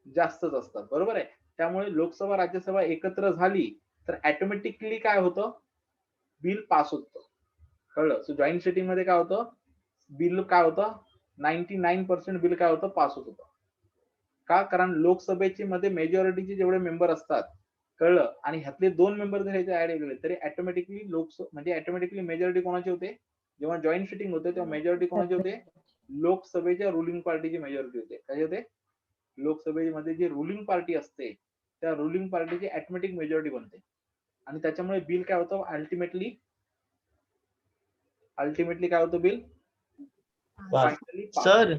जास्तच असतात. बरोबर आहे. त्यामुळे लोकसभा राज्यसभा एकत्र झाली तर ऑटोमॅटिकली काय होतं? बिल पास होतं. कळलं? सो जॉईंट सिटिंग मध्ये काय होतं? बिल काय होतं? 99% बिल काय होतं? पास होत होतं. का? कारण लोकसभेची मध्ये मेजॉरिटीचे जेवढे मेंबर असतात, कळलं, आणि ह्यातले 2 मेंबर जर ह्याचे ऍड केले तरी ऑटोमॅटिकली म्हणजे ऑटोमॅटिकली मेजॉरिटी कोणाची होते? जेव्हा जॉईंट सिटिंग होते तेव्हा मेजॉरिटी कोणाची होते? लोकसभेच्या रुलिंग पार्टीची मेजॉरिटी होते. काय होते? लोकसभेमध्ये जी रुलिंग पार्टी असते त्या रुलिंग पार्टीची ऑटोमॅटिक मेजॉरिटी बनते आणि त्याच्यामुळे बिल काय होतं? अल्टिमेटली काय होतं? Bill finally pass. सर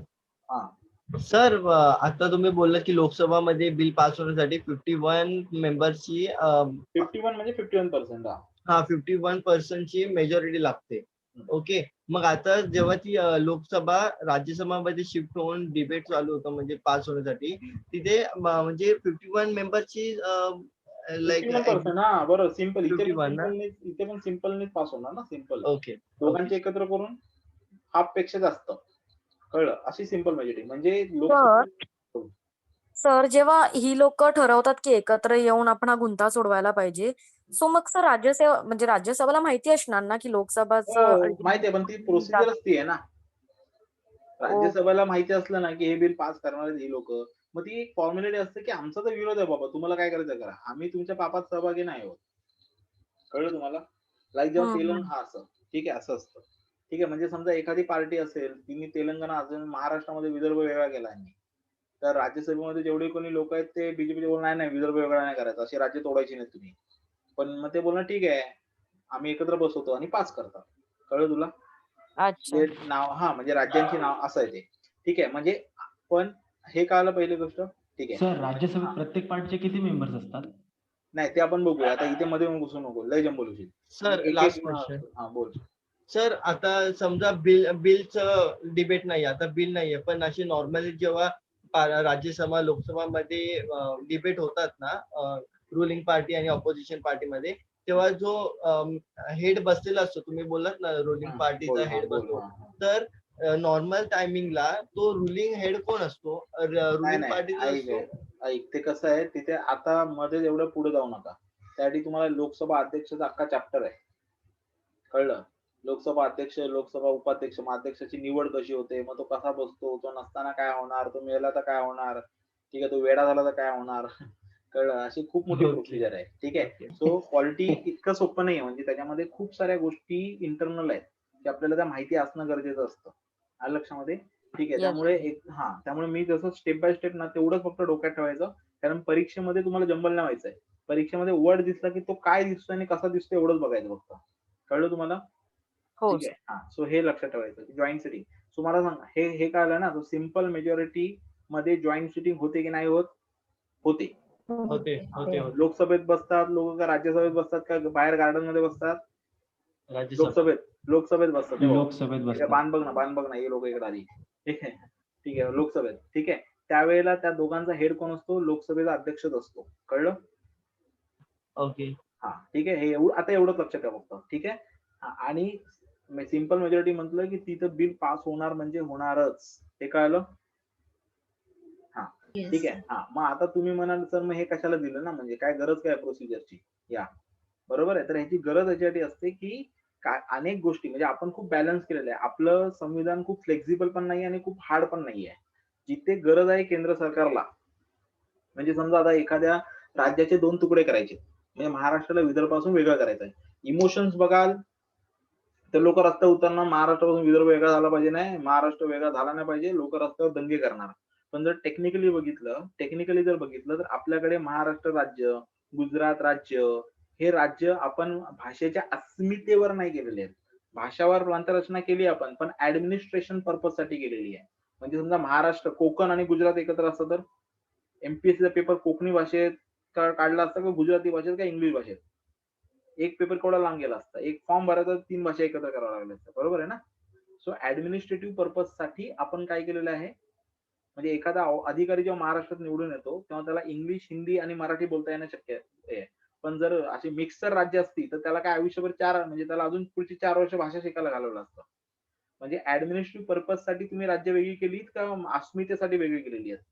हा. सर आता तुम्ही बोलला की लोकसभामध्ये बिल पास होण्यासाठी 51 मेंबरची 51 म्हणजे 51%. हा 51% ची मेजॉरिटी लागते. ओके. मग आता जेव्हा ती लोकसभा राज्यसभामध्ये शिफ्ट होऊन डिबेट चालू होतं म्हणजे पास होण्यासाठी, तिथे म्हणजे 51 मेंबरची लाईक 51%. हा बरोबर. सिंपल. इथे 51 ना? पण सिंपलनेच पास होणार ना. Simple okay. दोघांचे एकत्र करून हाफ पेक्षा जास्त. कळलं? अशी सिंपल मेजॉरिटी म्हणजे सर जेव्हा ही लोक ठरवतात की एकत्र येऊन आपण हा गुंता सोडवायला पाहिजे, सो मग सर राज्यसभेला माहिती असणार ना की लोकसभाचं माहिती आहे, पण ती प्रोसिजरच ती आहे ना. राज्यसभेला माहिती असलं ना की हे बिल पास करणार ही लोक, मग ती एक फॉर्मॅलिटी असते की आमचा तर विरोध आहे बाबा, तुम्हाला काय करायचं करा, आम्ही तुमच्या पापात सहभागी नाही आहोत. कळलं तुम्हाला? लाईक जेव्हा हा असं ठीक आहे, असं असतं. ठीक आहे. म्हणजे समजा एखादी पार्टी असेल, तिने तेलंगणा असेल, महाराष्ट्रामध्ये विदर्भ वेगळा केला आहे, तर राज्यसभेमध्ये जेवढे कोणी लोक आहेत ते बीजेपीचे बोलणार नाही विदर्भ वेगळा नाही करायचा, अशी राज्य तोडायची नाही तुम्ही. पण मग ते बोलणार ठीक आहे, आम्ही एकत्र बसवतो आणि पास करतात. कळलं तुला? नाव हा म्हणजे राज्यांची नाव असं आहे ते. ठीक आहे. म्हणजे पण हे कळलं पहिली गोष्ट. ठीक आहे. सर राज्यसभेत प्रत्येक पार्टीचे किती मेंबर्स असतात? नाही ते आपण बघूया. आता इथे मध्ये घुसू नको, लय जंबल होईल. Sir last question. हा बोल. सर आता समजा बिलचं डिबेट नाही, आता बिल नाहीये, पण अशी नॉर्मली जेव्हा राज्यसभा लोकसभामध्ये डिबेट होतात ना रुलिंग पार्टी आणि ऑपोजिशन पार्टीमध्ये, तेव्हा जो हेड बसलेला असतो, तुम्ही बोललात ना रुलिंग पार्टीचा हेड बसतो, तर नॉर्मल टायमिंगला तो रुलिंग हेड कोण असतो? रुलिंग पार्टीचा असतो. ऐक ते कसं आहे, तिथे आता मध्ये एवढं पुढे जाऊ नका, त्यासाठी तुम्हाला लोकसभा अध्यक्षाचा अख्खा चॅप्टर आहे. कळलं? लोकसभा अध्यक्ष, लोकसभा उपाध्यक्ष, मग अध्यक्षाची निवड कशी होते, मग तो कसा बसतो, तो नसताना काय होणार, तो मेला तर काय होणार, ठीक आहे, तो वेडा झाला तर काय होणार. कळलं? अशी खूप मोठी प्रोसिजर आहे. ठीक आहे. सो क्वालिटी इतकं सोपं नाही, म्हणजे त्याच्यामध्ये खूप साऱ्या गोष्टी इंटरनल आहेत की आपल्याला त्या माहिती असणं गरजेचं असतं. आलं लक्षामध्ये? ठीक आहे. त्यामुळे मी जसं स्टेप बाय स्टेप ना तेवढंच फक्त डोक्यात ठेवायचं, कारण परीक्षेमध्ये तुम्हाला जंबल नाही व्हायचंय. परीक्षेमध्ये वर्ड दिसला की तो काय दिसतो आणि कसा दिसतो एवढंच बघायचं फक्त. कळलं तुम्हाला? ठीक आहे. हा. सो हे लक्षात ठेवायचं जॉईंट सिटिंग. सो मला सांग, हे कळलं ना? सिंपल मेजॉरिटी मध्ये जॉईंट सिटिंग होते की नाही होत? होते. लोकसभेत बसतात लोक का राज्यसभेत बसतात का बाहेर गार्डन मध्ये बसतात? लोकसभेत बसतात. बाण बघ ना हे लोक इकडे आली. ठीक आहे. ठीक आहे. लोकसभेत. ठीक आहे. त्यावेळेला त्या दोघांचा हेड कोण असतो? लोकसभेचा अध्यक्षच असतो. कळलं? ओके. हा. ठीक आहे. हे आता एवढंच लक्षात ठेवा फक्त. ठीक आहे. आणि सिंपल मेजॉरिटी म्हटलं की तिथं बिल पास होणार म्हणजे होणारच. हे कळलं? हा. ठीक आहे. हा. मग आता तुम्ही म्हणाल सर मग हे कशाला दिलं ना, म्हणजे काय गरज काय प्रोसिजरची? या बरोबर आहे. तर ह्याची गरज याच्यासाठी असते की अनेक गोष्टी म्हणजे आपण खूप बॅलन्स केलेलं आहे. आपलं संविधान खूप फ्लेक्झिबल पण नाही आणि खूप हार्ड पण नाहीये. जिथे गरज आहे केंद्र सरकारला, म्हणजे समजा आता एखाद्या राज्याचे 2 तुकडे करायचे. म्हणजे महाराष्ट्राला विदर्भापासून वेगळं करायचं आहे. इमोशन्स बघाल तर लोक रस्त्यावर उतरणार, महाराष्ट्रापासून विदर्भ वेगळा झाला पाहिजे नाही, महाराष्ट्र वेगळा झाला नाही पाहिजे, लोक रस्त्यावर दंगे करणार. पण जर टेक्निकली जर बघितलं तर आपल्याकडे महाराष्ट्र राज्य, गुजरात राज्य, हे राज्य आपण भाषेच्या अस्मितेवर नाही केलेले आहेत. भाषावर प्रांतरचना केली आपण, पण ऍडमिनिस्ट्रेशन पर्पज साठी केलेली आहे. म्हणजे समजा महाराष्ट्र, कोकण आणि गुजरात एकत्र असतं तर एमपीएससीचा पेपर कोकणी भाषेत काढला असता का गुजराती भाषेत का इंग्लिश भाषेत? एक पेपर केवढा लांब गेला असता. एक फॉर्म भरायचा 3 भाषा एकत्र कराव्या लागल्या असत्या. बरोबर आहे ना? सो ऍडमिनिस्ट्रेटिव्ह पर्पज साठी आपण काय केलेलं आहे, म्हणजे एखादा अधिकारी जेव्हा महाराष्ट्रात निवडून येतो तेव्हा त्याला इंग्लिश, हिंदी आणि मराठी बोलता येणं शक्य आहे. पण जर अशी मिक्सर राज्य असती तर त्याला काय आयुष्यभर 4 म्हणजे त्याला अजून पुढची 4 वर्ष भाषा शिकायला घालवलं असतं. म्हणजे ऍडमिनिस्ट्रेटिव्ह पर्पज साठी तुम्ही राज्य वेगळी केलीत का अस्मितेसाठी वेगळी केलेली आहेत?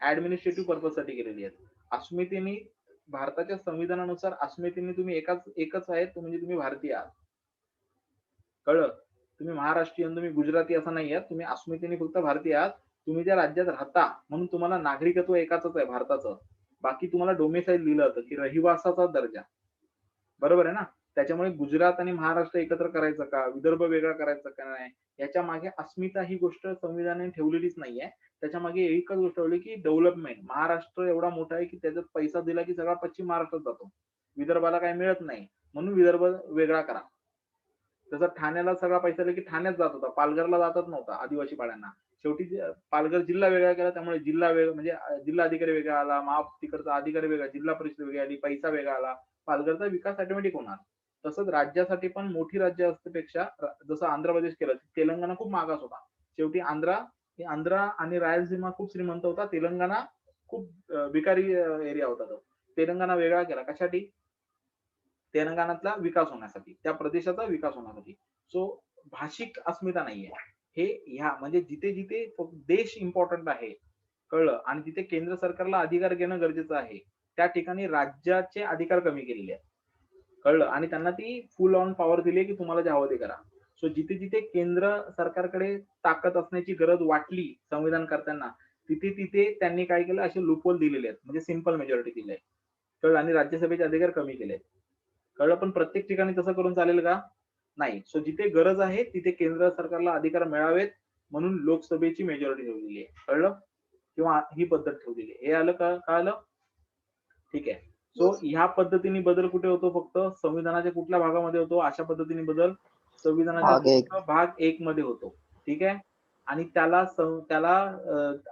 ऍडमिनिस्ट्रेटिव्ह पर्पज साठी केलेली आहेत. अस्मितेने, भारताच्या संविधानानुसार अस्मितेने तुम्ही एकच आहेत, तो म्हणजे तुम्ही भारतीय आहात. कळलं? तुम्ही महाराष्ट्रीयन, तुम्ही गुजराती असं नाही आहात, तुम्ही अस्मितेने फक्त भारतीय आहात. तुम्ही ज्या राज्यात राहता म्हणून तुम्हाला नागरिकत्व एकाच आहे भारताचं. बाकी तुम्हाला डोमिसाईल दिलं होतं की रहिवासाचा दर्जा. बरोबर आहे ना? त्याच्यामुळे गुजरात आणि महाराष्ट्र एकत्र करायचं का, विदर्भ वेगळा करायचा का नाही, याच्या मागे अस्मिता ही गोष्ट संविधानाने ठेवलेलीच नाहीये. त्याच्या मागे एकच गोष्ट ठेवली की डेव्हलपमेंट. महाराष्ट्र एवढा मोठा आहे की त्याच्यात पैसा दिला की सगळा पश्चिम महाराष्ट्रात जातो. विदर्भाला काही मिळत नाही म्हणून विदर्भ वेगळा करा. जसं ठाण्याला सगळा पैसा दिला की ठाण्यात जात होता, पालघरला जातच नव्हता आदिवासी पाड्यांना. शेवटी पालघर जिल्हा वेगळा केला, त्यामुळे जिल्हा वेगळा म्हणजे जिल्हा अधिकारी वेगळा आला, तिकडचा अधिकारी वेगळा, जिल्हा परिषद वेगळी आली, पैसा वेगळा आला, पालघरचा विकास ऑटोमॅटिक होणार. तसंच राज्यासाठी पण मोठी राज्य असण्यापेक्षा जसं आंध्र प्रदेश केलं, तेलंगणा खूप मागास होता. शेवटी आंध्रा आणि रायलसीमा खूप श्रीमंत होता, तेलंगणा खूप भिकारी एरिया होता. तो तेलंगणा वेगळा केला कशासाठी? तेलंगणातला विकास होण्यासाठी, त्या प्रदेशाचा विकास होण्यासाठी. सो भाषिक अस्मिता नाहीये. हे ह्या म्हणजे जिथे जिथे देश इम्पॉर्टंट आहे, कळलं, आणि तिथे केंद्र सरकारला अधिकार घेणं गरजेचं आहे, त्या ठिकाणी राज्याचे अधिकार कमी केलेले आहेत. कळलं, आणि त्यांना ती फुल ऑन पॉवर दिली की तुम्हाला जे हवं ते करा. सो जिथे जिथे केंद्र सरकारकडे ताकद असण्याची गरज वाटली संविधान करताना, तिथे तिथे त्यांनी काय केलं, असे लूपहोल दिलेले आहेत, म्हणजे सिंपल मेजॉरिटी दिली आहे. कळलं, आणि राज्यसभेचे अधिकार कमी केले. कळलं, पण प्रत्येक ठिकाणी तसं करून चालेल का? नाही. सो जिथे गरज आहे तिथे केंद्र सरकारला अधिकार मिळावेत म्हणून लोकसभेची मेजॉरिटी ठेवलेली आहे. कळलं, किंवा ही पद्धत ठेवलेली आहे. हे आलं का? कळलं? ठीक आहे. सो ह्या पद्धतीने बदल कुठे होतो? फक्त संविधानाच्या कुठल्या भागामध्ये होतो? अशा पद्धतीने बदल संविधानाच्या भाग 1 मध्ये होतो. ठीक आहे. आणि त्याला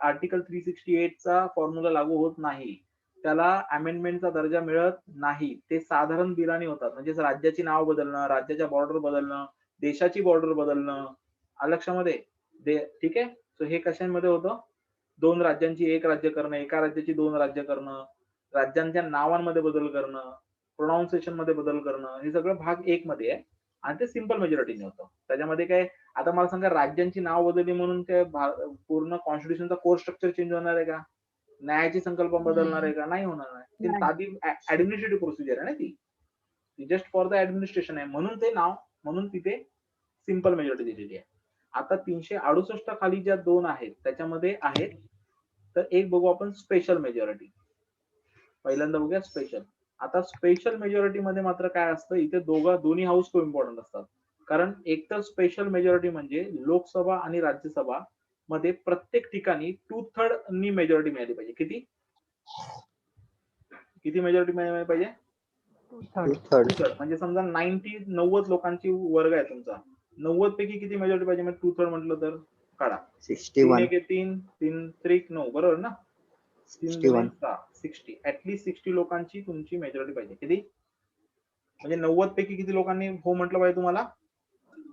आर्टिकल 368 चा फॉर्म्युला लागू होत नाही. त्याला अमेंडमेंटचा दर्जा मिळत नाही. ते साधारण बिलाने होतात. म्हणजे राज्याची नाव बदलणं, राज्याच्या बॉर्डर बदलणं, देशाची बॉर्डर बदलणं, लक्षामध्ये ठीक आहे. सो हे कशामध्ये होतं? 2 राज्यांची 1 राज्य करणं, एका राज्याची 2 राज्य करणं, राज्यांच्या नावांमध्ये बदल करणं, प्रोनाउन्सिएशन मध्ये बदल करणं, हे सगळं भाग 1 मध्ये आहे. आणि ते सिंपल मेजॉरिटीने होतं. त्याच्यामध्ये काय, आता मला सांगा, राज्यांची नाव बदलली म्हणून काय पूर्ण कॉन्स्टिट्यूशनचा कोर स्ट्रक्चर चेंज होणार आहे का? न्यायाची संकल्पना बदलणार आहे का? नाही होणार आहे. ती साधी ऍडमिनिस्ट्रेटिव्ह प्रोसिजर आहे ना, ती जस्ट फॉर द ऍडमिनिस्ट्रेशन आहे. म्हणून ते नाव, म्हणून तिथे सिंपल मेजॉरिटी दिलेली आहे. आता 368 खाली ज्या 2 आहेत त्याच्यामध्ये आहेत, तर एक बघू आपण स्पेशल मेजॉरिटी. पहिल्यांदा बघूया स्पेशल. आता स्पेशल मेजॉरिटी मध्ये मात्र काय असतं, इथे दोन्ही हाऊस खूप इम्पॉर्टंट असतात. कारण एक तर स्पेशल मेजॉरिटी म्हणजे लोकसभा आणि राज्यसभा मध्ये प्रत्येक ठिकाणी 2/3 नी मेजॉरिटी मिळाली पाहिजे. किती मेजॉरिटी मिळाली पाहिजे? 2/3. म्हणजे समजा 90 लोकांची वर्ग आहे तुमचा, 90 पैकी किती मेजॉरिटी पाहिजे? मग 2/3 म्हटलं तर काढा. 61. 3 त्रिक 9, बरोबर ना? 60. ऍटलीस्ट 60 लोकांची तुमची मेजॉरिटी पाहिजे. किती? म्हणजे 90 पैकी किती लोकांनी हो म्हटलं पाहिजे तुम्हाला?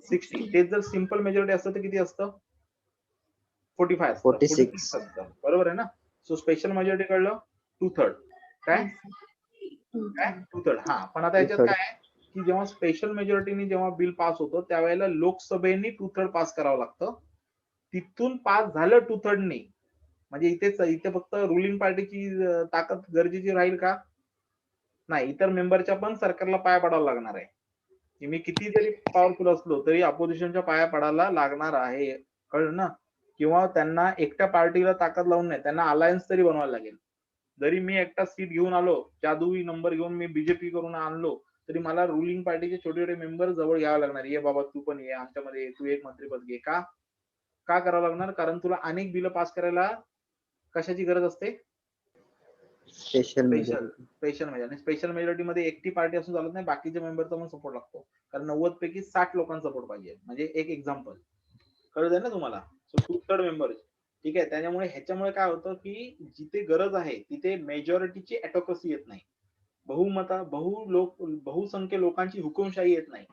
60. तेच जर सिंपल मेजॉरिटी असतं तर किती असतं? 46 असतं. बरोबर आहे ना? सो स्पेशल मेजॉरिटी कळलं, 2/3. काय 2/3. हा, पण आता याच्यात काय आहे की जेव्हा स्पेशल मेजॉरिटीने जेव्हा बिल पास होतं त्यावेळेला लोकसभेने 2/3 पास करावं लागतं. तिथून पास झालं 2/3 नी, म्हणजे इथे फक्त रुलिंग पार्टीची ताकद गरजेची राहील का? नाही. इतर मेंबरच्या पण सरकारला पाया पडावं लागणार आहे. की मी किती जरी पॉवरफुल असलो तरी अपोजिशनच्या पाया पडायला लागणार आहे, कळलं ना? किंवा त्यांना एकट्या पार्टीला ताकद लावून नाही, त्यांना अलायन्स तरी बनवायला लागेल. जरी मी एकटा सीट घेऊन आलो, जादुई नंबर घेऊन मी बीजेपी करून आणलो, तरी मला रुलिंग पार्टीचे छोटे छोटे मेंबर जवळ घ्यावे लागणार. ये बाबा तू पण ये आमच्यामध्ये, तू एक मंत्रीपद घे. का का करावं लागणार? कारण तुला अनेक बिल पास करायला कशाची गरज असते? Special special majority. Special majority मध्ये एकटी पार्टी असून चालत नाही, बाकीच्या मेंबरचा पण सपोर्ट लागतो. कारण 90 पैकी 60 लोकांचा सपोर्ट पाहिजे. म्हणजे एक एक्झाम्पल कळत आहे ना तुम्हाला? So 2/3 member. ठीक आहे. त्याच्यामुळे ह्याच्यामुळे काय होतं की जिथे गरज आहे तिथे मेजॉरिटीची ॲटोक्रसी येत नाही. बहुसंख्य लोकांची हुकुमशाही येत नाही.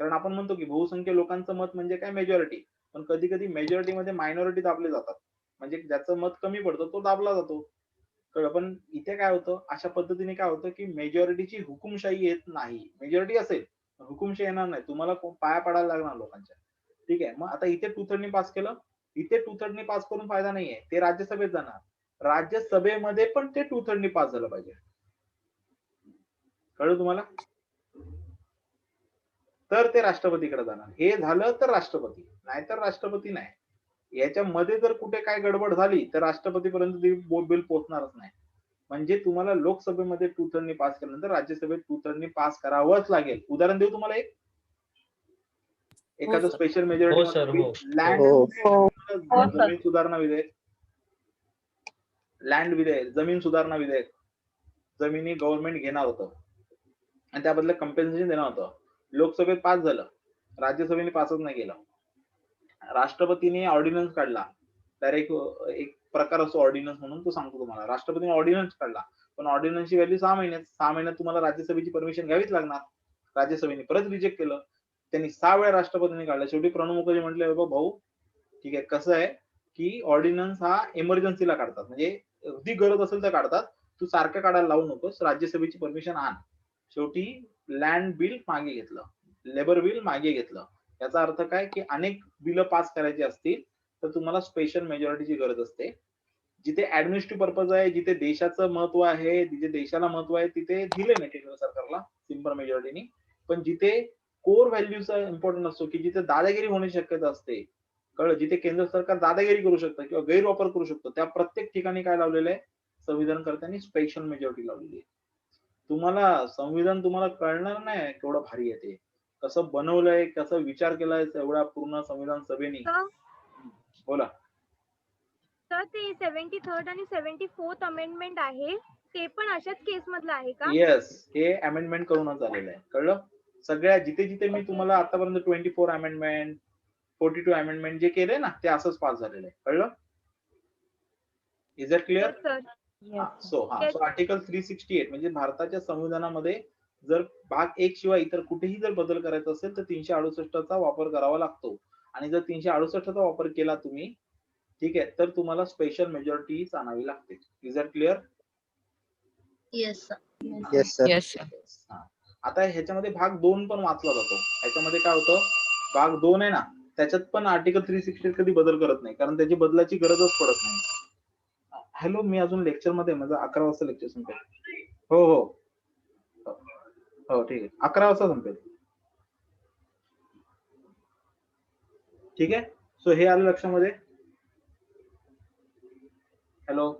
कारण आपण म्हणतो की बहुसंख्य लोकांचं मत म्हणजे काय? मेजॉरिटी. पण कधी कधी मेजॉरिटी मध्ये मायनॉरिटी दाबले जातात. म्हणजे ज्याचं मत कमी पडतं तो दाबला जातो. कळलं? पण इथे काय होतं, अशा पद्धतीने काय होतं की मेजॉरिटीची हुकुमशाही येत नाही. मेजॉरिटी असेल हुकुमशाही येणार नाही. तुम्हाला पाया पडायला लागणार लोकांच्या. ठीक आहे. मग आता इथे 2/3 पास केलं, इथे 2/3 पास करून फायदा नाहीये. ते राज्यसभेत जाणार. राज्यसभेमध्ये पण ते 2/3 पास झालं पाहिजे. कळलं तुम्हाला? तर ते राष्ट्रपतीकडे जाणार. हे झालं तर राष्ट्रपती, नाहीतर राष्ट्रपती नाही. याच्यामध्ये जर कुठे काय गडबड झाली तर राष्ट्रपतीपर्यंत ती बिल पोहोचणारच नाही. म्हणजे तुम्हाला लोकसभेमध्ये 2/3 पास केल्यानंतर राज्यसभेत 2/3 पास करावंच लागेल. उदाहरण देऊ तुम्हाला एक. एखादं सर. स्पेशल हो मेजॉरिटी सर, हो. लँड जमीन सुधारणा विधेयक, लँड विधेयक, जमीन सुधारणा विधेयक. जमिनी गव्हर्नमेंट घेणार होतं आणि त्याबद्दल कम्पेन्सेशन देणार होतं. लोकसभेत पास झालं, राज्यसभेने पासच नाही केलं. राष्ट्रपतीने ऑर्डिनन्स काढला. डायरेक्ट एक प्रकार असतो ऑर्डिनन्स म्हणून, तो सांगतो तुम्हाला. राष्ट्रपतीने ऑर्डिनन्स काढला, पण ऑर्डिनन्सची व्हॅल्यू 6 महिन्यात. 6 महिन्यात तुम्हाला राज्यसभेची परमिशन घ्यावीच लागणार. राज्यसभेने परत रिजेक्ट केलं. त्यांनी 6 वेळा राष्ट्रपतीने काढला. शेवटी प्रणव मुखर्जी म्हटले, भाऊ ठीक आहे, कसं आहे की ऑर्डिनन्स हा इमर्जन्सीला काढतात, म्हणजे अगदी गरज असेल तर काढतात. तू सारखं काढायला लावू नकोस, राज्यसभेची परमिशन आण. शेवटी लँड बिल मागे घेतलं, लेबर बिल मागे घेतलं. याचा अर्थ काय की अनेक बिल पास करायची असतील तर तुम्हाला स्पेशल मेजॉरिटीची गरज असते. जिथे ऍडमिनिस्ट्रेटिव्ह पर्पज आहे, जिथे देशाचं महत्व आहे, जिथे देशाला महत्व आहे, तिथे दिले नाही केंद्र सरकारला सिंपल मेजॉरिटीनी. पण जिथे कोर व्हॅल्यूचा इम्पॉर्टंट असतो, की जिथे दादागिरी होण्याची शक्यता असते, कळलं, जिथे केंद्र सरकार दादागिरी करू शकतं किंवा गैरवापर करू शकतो, त्या प्रत्येक ठिकाणी काय लावलेलं आहे? संविधानकर्त्यांनी स्पेशल मेजॉरिटी लावलेली आहे. तुम्हाला संविधान तुम्हाला कळणार नाही केवढं भारी आहे ते, कसं बनवलंय, कसं विचार केलाय एवढ्या पूर्ण संविधान सभेने. बोला. तर ते 73rd आणि 74th अमेंडमेंट आहे, ते पण अशाच केस मधलं आहे का? येस, हे अमेंडमेंट करूनच आलेलं आहे. कळलं? सगळ्या जिथे जिथे मी तुम्हाला आतापर्यंत 24 अमेंडमेंट, 42 अमेंडमेंट जे केले ना, ते असंच पास झालेलं आहे. कळलं? Is it clear? Sir so article 368 म्हणजे भारताच्या संविधानामध्ये जर भाग 1 शिवाय इतर कुठेही जर बदल करायचा असेल तर 368 चा वापर करावा लागतो. आणि जर 368 चा वापर केला तुम्ही, ठीक आहे, तर तुम्हाला स्पेशल मेजॉरिटी आणावी लागते. Is it clear? Yes sir. Yes sir. Yes sir. आता ह्याच्यामध्ये भाग 2 पण वाचला जातो. ह्याच्यामध्ये काय होतं, भाग 2 आहे ना, त्याच्यात पण आर्टिकल 368 कधी बदल करत नाही, कारण त्याची बदलाची गरजच पडत नाही. हॅलो, मी अजून लेक्चर मध्ये, माझं 11 वाजता लेक्चर संपेल. हो हो हो, ठीक आहे, 11 वाजता संपेल. ठीक आहे. सो हे आलं लक्षामध्ये? हॅलो.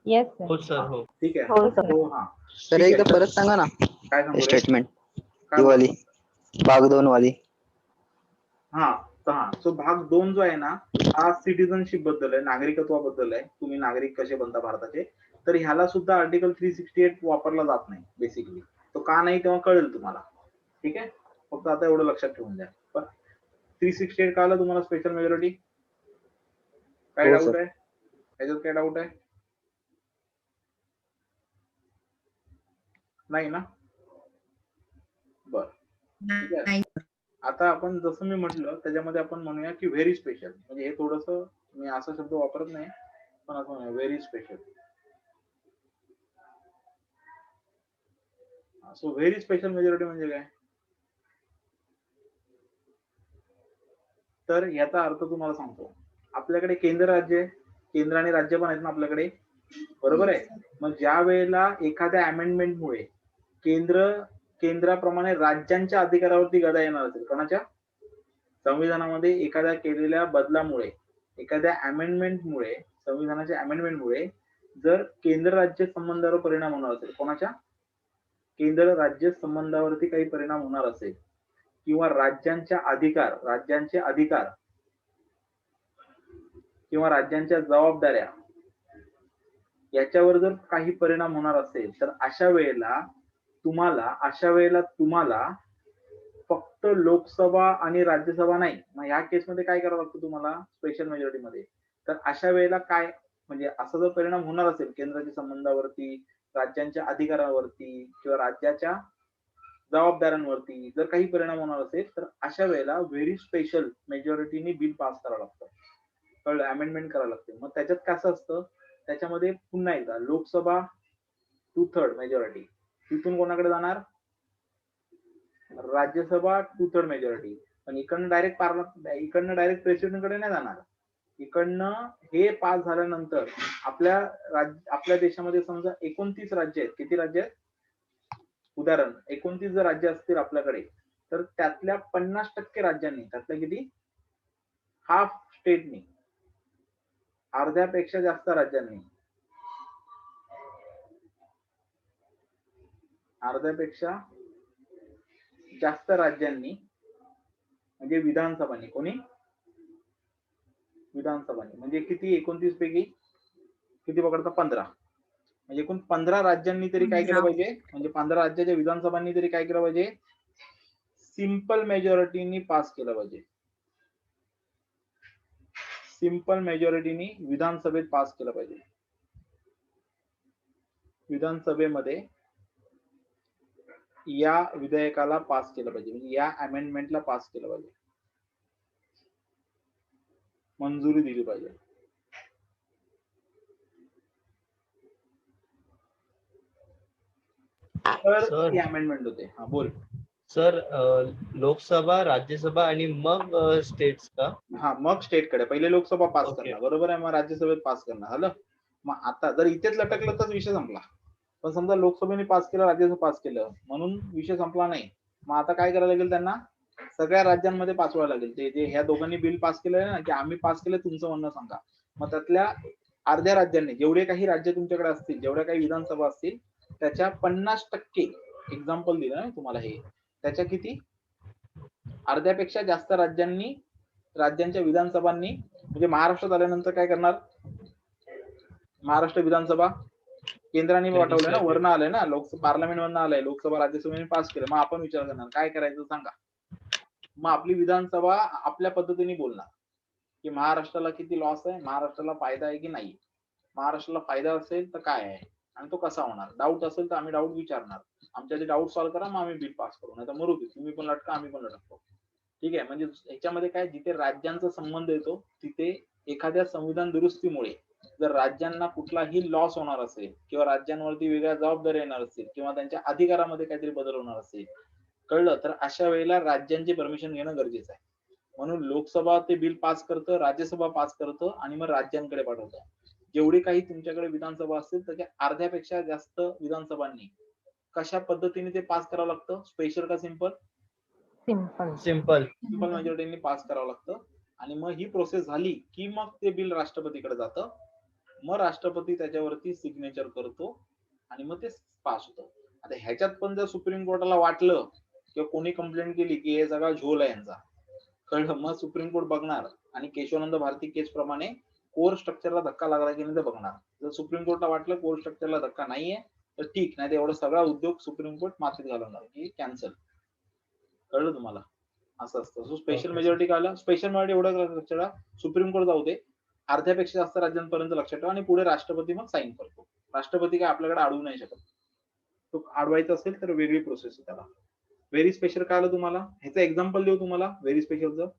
येस हो सर, हो. ठीक आहे. हो सर. हो हा. सर ठीक आहे. एकदा परत सांगा ना काय सांगू रे? स्टेटमेंट, काय ही वाली भाग 2 वाली. हा. सो भाग 2 जो आहे ना, हा सिटिझनशिप बद्दल आहे, नागरिकत्वाबद्दल आहे. तुम्ही नागरिक कसे बनता भारताचे. तर ह्याला सुद्धा आर्टिकल 368 वापरला जात नाही बेसिकली. तो का नाही तेव्हा कळेल तुम्हाला. ठीक आहे. फक्त आता एवढं लक्षात ठेवून द्या. पण 368 का आलं तुम्हाला स्पेशल मेजॉरिटी? काय हो, डाऊट सर. आहे याच्यात? काय डाऊट आहे? नाही ना? बर. ठीक आहे. आता आपण जसं मी म्हटलं त्याच्यामध्ये आपण म्हणूया की व्हेरी स्पेशल. म्हणजे हे थोडस मी असा शब्द वापरत नाही, पण असं म्हणूया very special. So very special majority म्हणजे काय? तर याचा अर्थ तुम्हाला सांगतो. आपल्याकडे केंद्र राज्य, केंद्र आणि राज्य पण आहेत ना आपल्याकडे, बरोबर आहे. मग ज्या वेळेला एखाद्या अमेंडमेंटमुळे केंद्र केंद्राप्रमाणे राज्यांच्या अधिकारावरती गदा येणार असेल. कोणाच्या? संविधानामध्ये एखाद्या केलेल्या बदलामुळे, एखाद्या अमेंडमेंटमुळे, संविधानाच्या अमेंडमेंटमुळे जर केंद्र राज्य संबंधावर परिणाम होणार असेल, कोणाच्या? केंद्र राज्य संबंधावरती काही परिणाम होणार असेल किंवा राज्यांचे अधिकार किंवा राज्यांच्या जबाबदाऱ्या याच्यावर जर काही परिणाम होणार असेल तर अशा वेळेला तुम्हाला फक्त लोकसभा आणि राज्यसभा नाही, मग ह्या केसमध्ये काय करावं लागतं तुम्हाला स्पेशल मेजॉरिटी मध्ये. तर अशा वेळेला काय म्हणजे असा जर परिणाम होणार असेल केंद्राच्या संबंधावरती, राज्यांच्या अधिकारावरती किंवा राज्याच्या जबाबदाऱ्यांवरती जर काही परिणाम होणार असेल तर अशा वेळेला व्हेरी स्पेशल मेजॉरिटीने बिल पास करावं लागतं. कळलं? अमेंडमेंट करावं लागते. मग त्याच्यात कसं असतं, त्याच्यामध्ये पुन्हा एकदा लोकसभा 2/3 मेजॉरिटी, तिथून कोणाकडे जाणार? राज्यसभा 2/3 मेजॉरिटी. पण इकडनं डायरेक्ट प्रेसिडेंटकडे नाही जाणार. इकडनं हे पास झाल्यानंतर आपल्या देशामध्ये समजा 29 राज्य आहेत. किती राज्य आहेत? उदाहरण 29 जर राज्य असतील आपल्याकडे तर त्यातल्या 50% राज्यांनी, त्यातल्या किती? हाफ स्टेटनी, अर्ध्यापेक्षा जास्त राज्यांनी म्हणजे विधानसभांनी, कोणी? विधानसभांनी म्हणजे किती? 29 पैकी किती पकडता? 15. म्हणजे एकूण 15 राज्यांनी तरी काय केलं पाहिजे, म्हणजे 15 राज्याच्या विधानसभांनी तरी काय केलं पाहिजे? सिंपल मेजॉरिटीनी पास केलं पाहिजे. सिंपल मेजॉरिटीनी विधानसभेत पास केलं पाहिजे. विधानसभेमध्ये या विधेयकाला पास केलं पाहिजे, म्हणजे या अमेंडमेंटला पास केलं पाहिजे, मंजुरी दिली पाहिजे. तर ही अमेंडमेंट होते. हा बोल. सर लोकसभा, राज्यसभा आणि मग स्टेट्स का? हा, मग स्टेटकडे पहिले लोकसभा पास Okay. करणार, बरोबर आहे, मग राज्यसभेत पास करणार. झालं. मग आता जर इथेच लटकलं तर विषय संपला. पण समजा लोकसभेने पास केलं, राज्यसभा पास केलं म्हणून विषय संपला नाही. मग आता काय करायला लागेल त्यांना? सगळ्या राज्यांमध्ये पाठवायला लागेल. ते जे ह्या दोघांनी बिल पास केलंय ना, की आम्ही पास केलं, तुमचं म्हणणं सांगा. मग त्यातल्या अर्ध्या राज्यांनी, जेवढे काही राज्य तुमच्याकडे असतील, जेवढ्या काही विधानसभा असतील त्याच्या 50%, एक्झाम्पल दिलं ना तुम्हाला हे, त्याच्या किती? अर्ध्यापेक्षा जास्त राज्यांच्या विधानसभांनी, म्हणजे महाराष्ट्रात आल्यानंतर काय करणार? महाराष्ट्र विधानसभा केंद्राने पाठवलंय ना, वरनं आलंय ना, पार्लमेंट मधनं आलंय, लोकसभा राज्यसभेने पास केलं. मग आपण विचार करणार काय करायचं सांगा. मग आपली विधानसभा आपल्या पद्धतीने बोलणार की महाराष्ट्राला किती लॉस आहे, महाराष्ट्राला फायदा आहे की नाही. महाराष्ट्राला फायदा असेल तर काय आहे आणि तो कसा होणार. डाऊट असेल तर आम्ही डाऊट विचारणार, आमच्या डाऊट सॉल्व्ह करा, मग आम्ही बिल पास करू. नाही तर मरू दे, तुम्ही पण लटका, आम्ही पण लटकतो. ठीक आहे. म्हणजे ह्याच्यामध्ये काय, जिथे राज्यांचा संबंध येतो तिथे एखाद्या संविधान दुरुस्तीमुळे जर राज्यांना कुठलाही लॉस होणार असेल किंवा राज्यांवरती वेगळ्या जबाबदाऱ्या येणार असतील किंवा त्यांच्या अधिकारामध्ये काहीतरी बदल होणार असेल, कळलं, तर अशा वेळेला राज्यांची परमिशन घेणं गरजेचं आहे. म्हणून लोकसभा ते बिल पास करतं, राज्यसभा पास करतं आणि मग राज्यांकडे पाठवतं. जेवढे काही तुमच्याकडे विधानसभा असतील त्याच्या अर्ध्यापेक्षा जास्त विधानसभांनी कशा पद्धतीने ते पास करावं लागतं? स्पेशल का सिंपल? सिंपल मेजॉरिटीने पास करावं लागतं. आणि मग ही प्रोसेस झाली की मग ते बिल राष्ट्रपतीकडे जातं. मग राष्ट्रपती त्याच्यावरती सिग्नेचर करतो आणि मग ते पास होतं. आता ह्याच्यात पण जर सुप्रीम कोर्टाला वाटलं किंवा कोणी कंप्लेंट केली की हे सगळा झोल आहे यांचा, कळलं, मग सुप्रीम कोर्ट बघणार आणि केशवानंद भारती केस प्रमाणे कोर स्ट्रक्चरला धक्का लागला की नाही ते बघणार. जर सुप्रीम कोर्टला वाटलं कोर स्ट्रक्चरला धक्का नाहीये तर ठीक, नाही तर एवढा सगळा उद्योग सुप्रीम कोर्ट मातीत घालवणार की कॅन्सल. कळलं तुम्हाला? असं असतं. सो स्पेशल मेजॉरिटी काय, स्पेशल मेजॉरिटी एवढं लक्षात ठेवा, सुप्रीम कोर्ट जाऊ दे, अर्ध्यापेक्षा जास्त राज्यांपर्यंत लक्षात ठेवा आणि पुढे राष्ट्रपती मग साईन करतो. राष्ट्रपती काय आपल्याकडे अडवू नाही शकत. तो अडवायचा असेल तर वेगळी प्रोसेस आहे त्याला. व्हेरी स्पेशल काय आलं तुम्हाला? ह्याचं एक्झाम्पल देऊ तुम्हाला व्हेरी स्पेशलचं.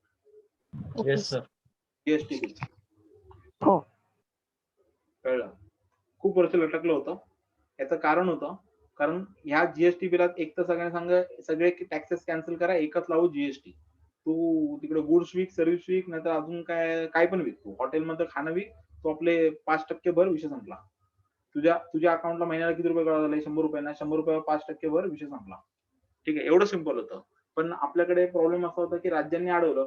Yes sir. GST bill. हो. कळलं? खूप वर्ष लटकलं होतं. याचं कारण होतं, कारण ह्या जीएसटी बिलात एक तर सगळे टॅक्सेस कॅन्सल करा, एकच लावू जीएसटी. तू तिकडे गुड्स विक, सर्व्हिस विक, नाही तर अजून काय पण विक. तू हॉटेलमध्ये खाणं विक, तो आपले 5% भर, विषय संपला. तुझ्या अकाउंटला महिन्याला किती रुपये कळाले? 100 रुपये ना, 100 रुपयावर 5% भर, विषय संपला. ठीक आहे, एवढं सिंपल होतं. पण आपल्याकडे प्रॉब्लेम असा होता की राज्यांनी अडवलं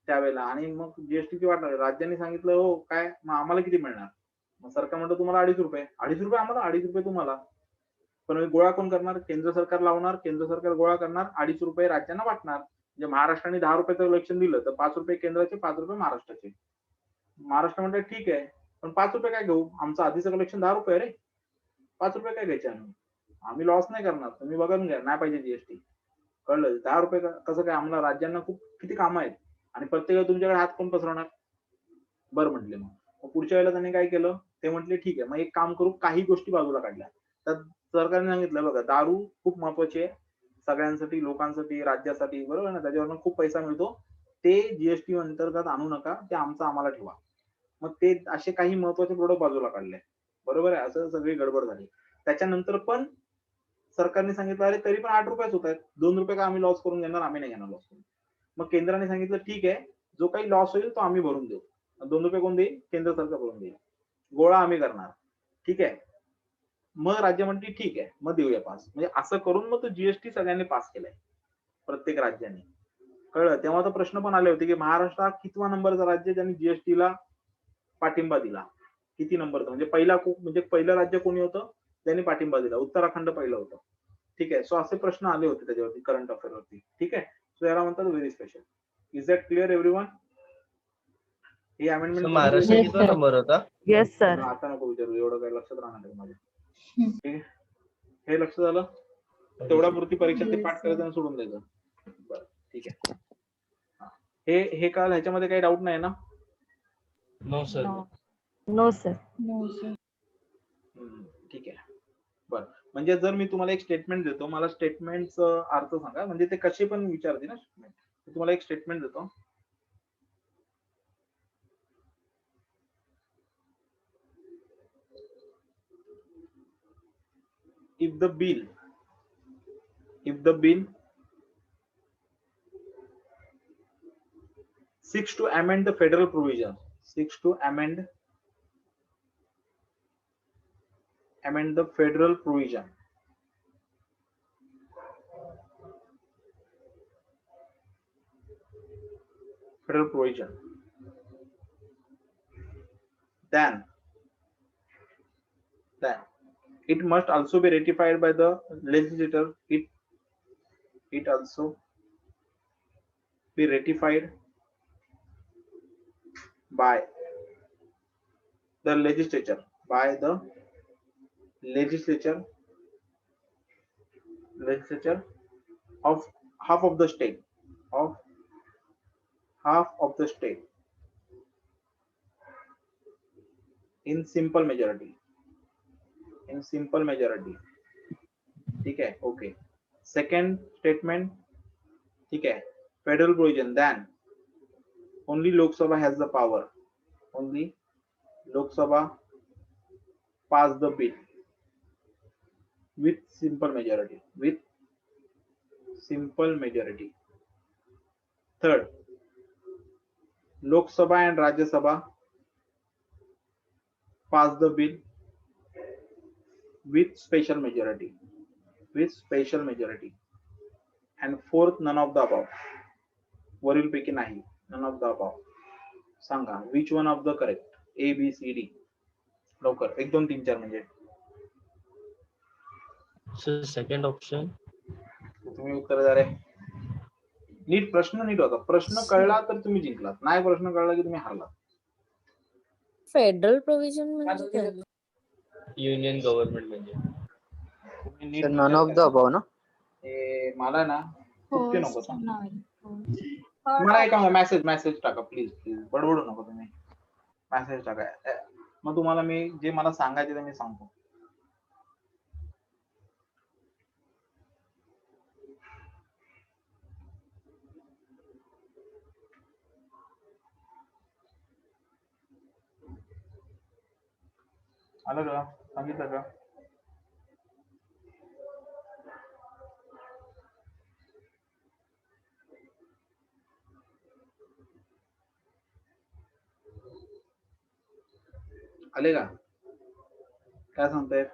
त्यावेळेला आणि मग जीएसटीची वाट लागली. राज्यांनी सांगितलं हो काय मग आम्हाला किती मिळणार? मग सरकार म्हणतं तुम्हाला ₹2.5. ₹2.5 आम्हाला, ₹2.5 तुम्हाला. पण गोळा कोण करणार? केंद्र सरकार लावणार, केंद्र सरकार गोळा करणार, ₹2.5 राज्यांना वाटणार. म्हणजे महाराष्ट्राने ₹10चं इलेक्शन दिलं तर ₹5 केंद्राचे, ₹5 महाराष्ट्राचे. महाराष्ट्र म्हणतात ठीक आहे, पण ₹5 काय घेऊ? आमचं आधीचं कलेक्शन ₹10 रे. ₹5 काय घ्यायचे आम्ही? आम्ही लॉस नाही करणार. तुम्ही बघून घ्या, नाही पाहिजे जीएसटी. कळलं? ₹10 कसं काय? आम्हाला राज्यांना खूप किती कामं आहेत आणि प्रत्येक तुमच्याकडे हात कोण पसरवणार? बरं म्हटले मग. मग पुढच्या वेळेला त्यांनी काय केलं? ते म्हटले ठीक आहे, मग एक काम करू, काही गोष्टी बाजूला काढल्या. तर सरकारने सांगितलं बघा दारू खूप महत्वाची आहे सगळ्यांसाठी, लोकांसाठी, राज्यासाठी, बरोबर ना? त्याच्यावरनं खूप पैसा मिळतो. ते जीएसटी अंतर्गत आणू नका, ते आमचं आम्हाला ठेवा. मग ते असे काही महत्वाचे प्रोडक्ट बाजूला काढले. बरोबर आहे, असं सगळी गडबड झाली. त्याच्यानंतर पण सरकारने सांगितलं अरे तरी पण ₹8 होत आहेत, ₹2 का आम्ही लॉस करून घेणार? आम्ही नाही घेणार लॉस करून. मग केंद्राने सांगितलं ठीक आहे, जो काही लॉस होईल तो आम्ही भरून देऊ. ₹2 कोण देईल? केंद्र सरकार भरून देईल. गोळा आम्ही करणार. ठीक आहे. मग राज्य म्हणते ठीक आहे, मग देऊया पास. म्हणजे असं करून मग तो जीएसटी सगळ्यांनी पास केलाय प्रत्येक राज्याने. कळलं? तेव्हा तर प्रश्न पण आले होते की महाराष्ट्र हा कितवा नंबरचा राज्य ज्यांनी जीएसटीला पाठिंबा दिला? किती नंबरचा? म्हणजे म्हणजे पहिलं राज्य कोणी होतं त्यांनी पाठिंबा दिला? उत्तराखंड पहिलं होतं. ठीक आहे. सो असे प्रश्न आले होते त्याच्यावरती करंट अफेअर वरती. ठीक आहे. सो याला म्हणतात very special. Is that clear everyone? He sir amendment Maharashtra Yes, कितवा sir. नंबर होता? Yes sir. आता नको विचारू, एवढं काही लक्षात राहणार नाही माझ्या. ठीक आहे. हे लक्ष झालं? तेवढ्या पुरती परीक्षा ते पाठ करायचं आणि सोडून द्यायचं. बरं ठीक आहे. हा. हे काल ह्याच्यामध्ये काही डाऊट नाही ना? No sir. No sir. No, sir. ठीक आहे. बरं. म्हणजे जर मी तुम्हाला एक स्टेटमेंट देतो, मला स्टेटमेंटचं अर्थ सांगा. म्हणजे ते कसे पण विचारते ना स्टेटमेंट. तुम्हाला एक स्टेटमेंट देतो. If the bill seeks to amend the federal provision, amend the federal provision, then it must also be ratified by the legislature. It also be ratified by the legislature, of half of the state, in simple majority. ठीक है. Okay. Second statement. ठीक है. Federal provision, then only Lok Sabha has the power. Only Lok Sabha pass the bill with simple majority. Third, Lok Sabha and Rajya Sabha pass the bill with special majority. And fourth, none of the above. वरील पैकी नाही. None of the above. सांगा which one of the correct? A, B, C, D. लवकर 1 2 3 4 म्हणजे sir second option. तुम्ही उत्तर द्या रे. नीट प्रश्न नीट होता. प्रश्न कळला तर तुम्ही जिंकलात, नाही प्रश्न कळला की तुम्ही हारलात. फेडरल प्रोव्हिजन म्हणजे काय? युनियन गव्हर्नमेंट म्हणजे. तुम्ही नीट सर नन विचार ऑफ द करा. अबाव ना? मला ना चुकी नको. First नाही. मला ऐका मेसेज टाका प्लीज बडबडू नको तुम्ही. मेसेज टाका. मग तुम्हाला मी जे मला सांगायचे ते मी सांगतो. आलं का? सांगितलं का? आले का? काय सांगतायत?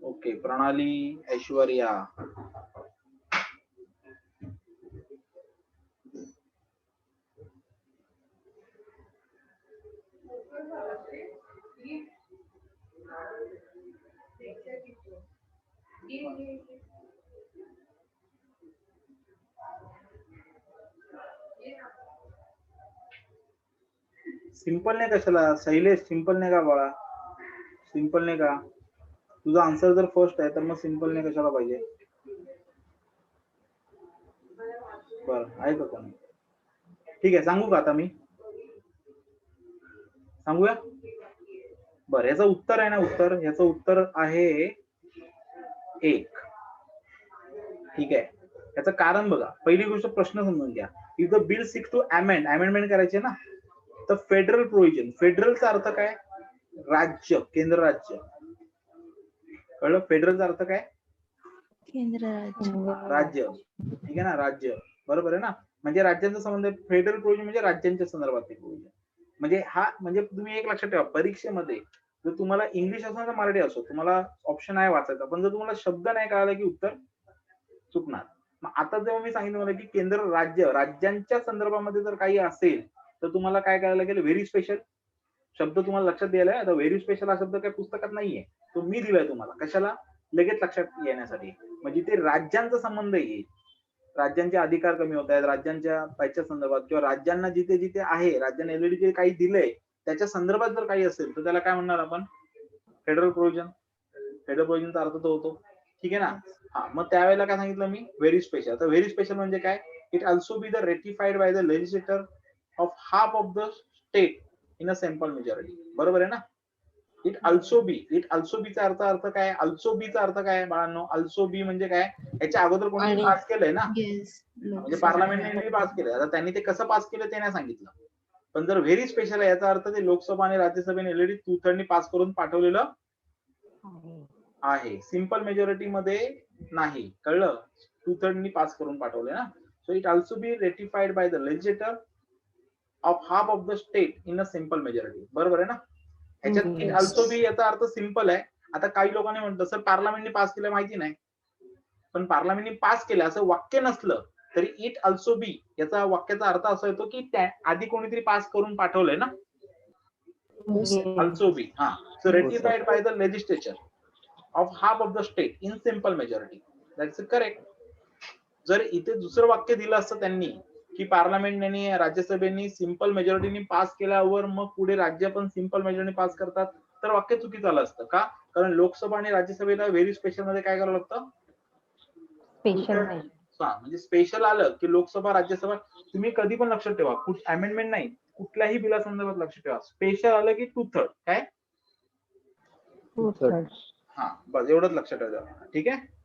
ओके. प्रणाली, ऐश्वर्या, सिंपल नाही कशाला शैलेश, सिंपल नाही का बाळा, सिंपल नाही का? तुझा आन्सर जर फर्स्ट आहे तर मग सिंपल नाही कशाला पाहिजे? बरं आहे का कोणी? ठीक आहे, सांगू का आता मी? सांगूया? बरं, याचं उत्तर आहे ना, याचं उत्तर आहे 1. ठीक आहे, याचं कारण बघा. पहिली गोष्ट प्रश्न समजून घ्या. If the bill six two amendment करायचे ना, तर फेडरल प्रोव्हिजन, फेडरलचा अर्थ काय? राज्य, केंद्र राज्य. कळलं? फेडरलचा अर्थ काय? केंद्र राज्य. राज्य. ठीक आहे ना, राज्य. बरोबर आहे ना? म्हणजे राज्यांचा संबंध. फेडरल प्रोव्हिजन म्हणजे राज्यांच्या संदर्भातले प्रोव्हिजन. म्हणजे हा, म्हणजे तुम्ही एक लक्षात ठेवा, परीक्षेमध्ये जर तुम्हाला इंग्लिश असो ना मराठी असो, तुम्हाला ऑप्शन आहे वाचायचा, पण जर तुम्हाला शब्द नाही कळाला की उत्तर चुकणार. मग आता जेव्हा मी सांगितलं मला की केंद्र राज्य, राज्यांच्या संदर्भामध्ये जर काही असेल तर तुम्हाला काय करायला लागेल? व्हेरी स्पेशल शब्द तुम्हाला लक्षात द्यायला आहे. आता व्हेरी स्पेशल हा शब्द काही पुस्तकात नाहीये, तो मी दिलाय तुम्हाला. कशाला? लगेच लक्षात येण्यासाठी. म्हणजे ते राज्यांचा संबंध येईल. राज्यांचे अधिकार कमी होत आहेत, राज्यांच्या त्याच्या संदर्भात, किंवा राज्यांना जिथे जिथे आहे, राज्यांना एलईडी जे काही दिलंय त्याच्या संदर्भात जर काही असेल तर त्याला काय म्हणणार आपण? Federal provision. फेडरल प्रोव्हिजनचा अर्थ तो होतो. ठीक आहे ना? हा, मग त्यावेळेला काय सांगितलं मी? Very special. तर व्हेरी स्पेशल म्हणजे काय? It also be the ratified by the legislator of half of the state in a simple majority. बरोबर आहे ना? It also be. It also बीचा अर्थ काय? ऑल्सो बीचा अर्थ काय बाळांनो? ऑल्सो बी म्हणजे काय? याच्या अगोदर कोणी आणि- पास केलंय ना, येस. म्हणजे पार्लमेंटने पास केलंय. आता त्यांनी ते कसं पास केलं ते नाही सांगितलं. पण जर व्हेरी स्पेशल आहे याचा अर्थ ते लोकसभा आणि राज्यसभेने ऑलरेडी 2/3 पास करून पाठवलेलं आहे. सिंपल मेजॉरिटी मध्ये नाही. कळलं? 2/3 पास करून पाठवले ना. So it also be ratified by the legislator of half of the state in a simple majority. बरोबर आहे ना? ह्याच्यात इट ऑल्सो बी याचा अर्थ सिंपल आहे. आता काही लोकांनी म्हणतात सर पार्लमेंटने पास केलं माहिती नाही, पण पार्लमेंटने पास केलं असं वाक्य नसलं तरी इट ऑल्सो बी याचा वाक्याचा अर्थ असा येतो की त्या आधी कोणीतरी पास करून पाठवलंय ना. Also be. हा. So ratified by the legislature of half of the state in simple majority. That's correct. जर इथे दुसरं वाक्य दिलं असतं त्यांनी की पार्लमेंटने, राज्यसभेने सिंपल मेजॉरिटीने पास केल्यावर मग पुढे राज्य पण सिंपल मेजॉरिटी पास करतात, तर वाक्य चुकीचं आलं असतं. का? कारण लोकसभा आणि राज्यसभेला व्हेरी स्पेशल मध्ये काय करावं लागतं? स्पेशल म्हणजे स्पेशल आलं की लोकसभा, राज्यसभा, तुम्ही कधी पण लक्षात ठेवा, अमेंडमेंट नाही, कुठल्याही बिला संदर्भात लक्षात ठेवा, स्पेशल आलं की 2/3 काय? हा, बस एवढंच लक्षात ठेवा. ठीक आहे?